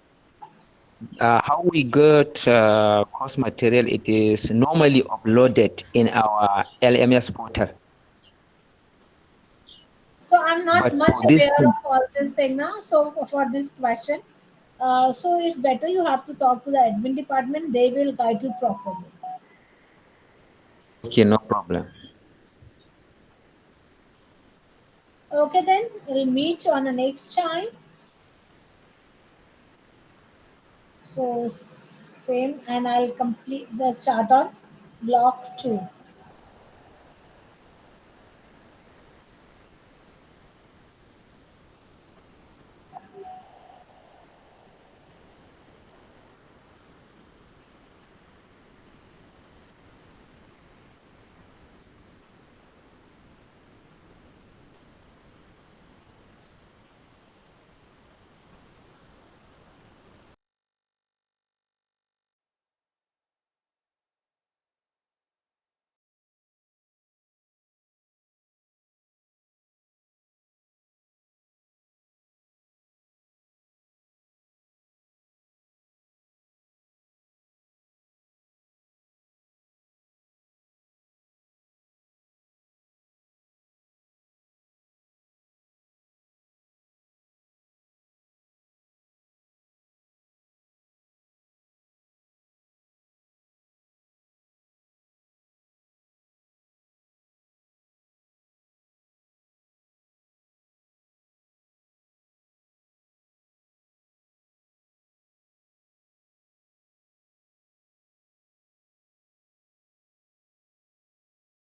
how we got course material. It is normally uploaded in our LMS portal. So I'm not But much for this aware thing, of all this thing now. So for this question, so it's better you have to talk to the admin department. They will guide you properly. okay, no problem. Okay, then we'll meet on the next time. So same, and I'll complete the start on block 2.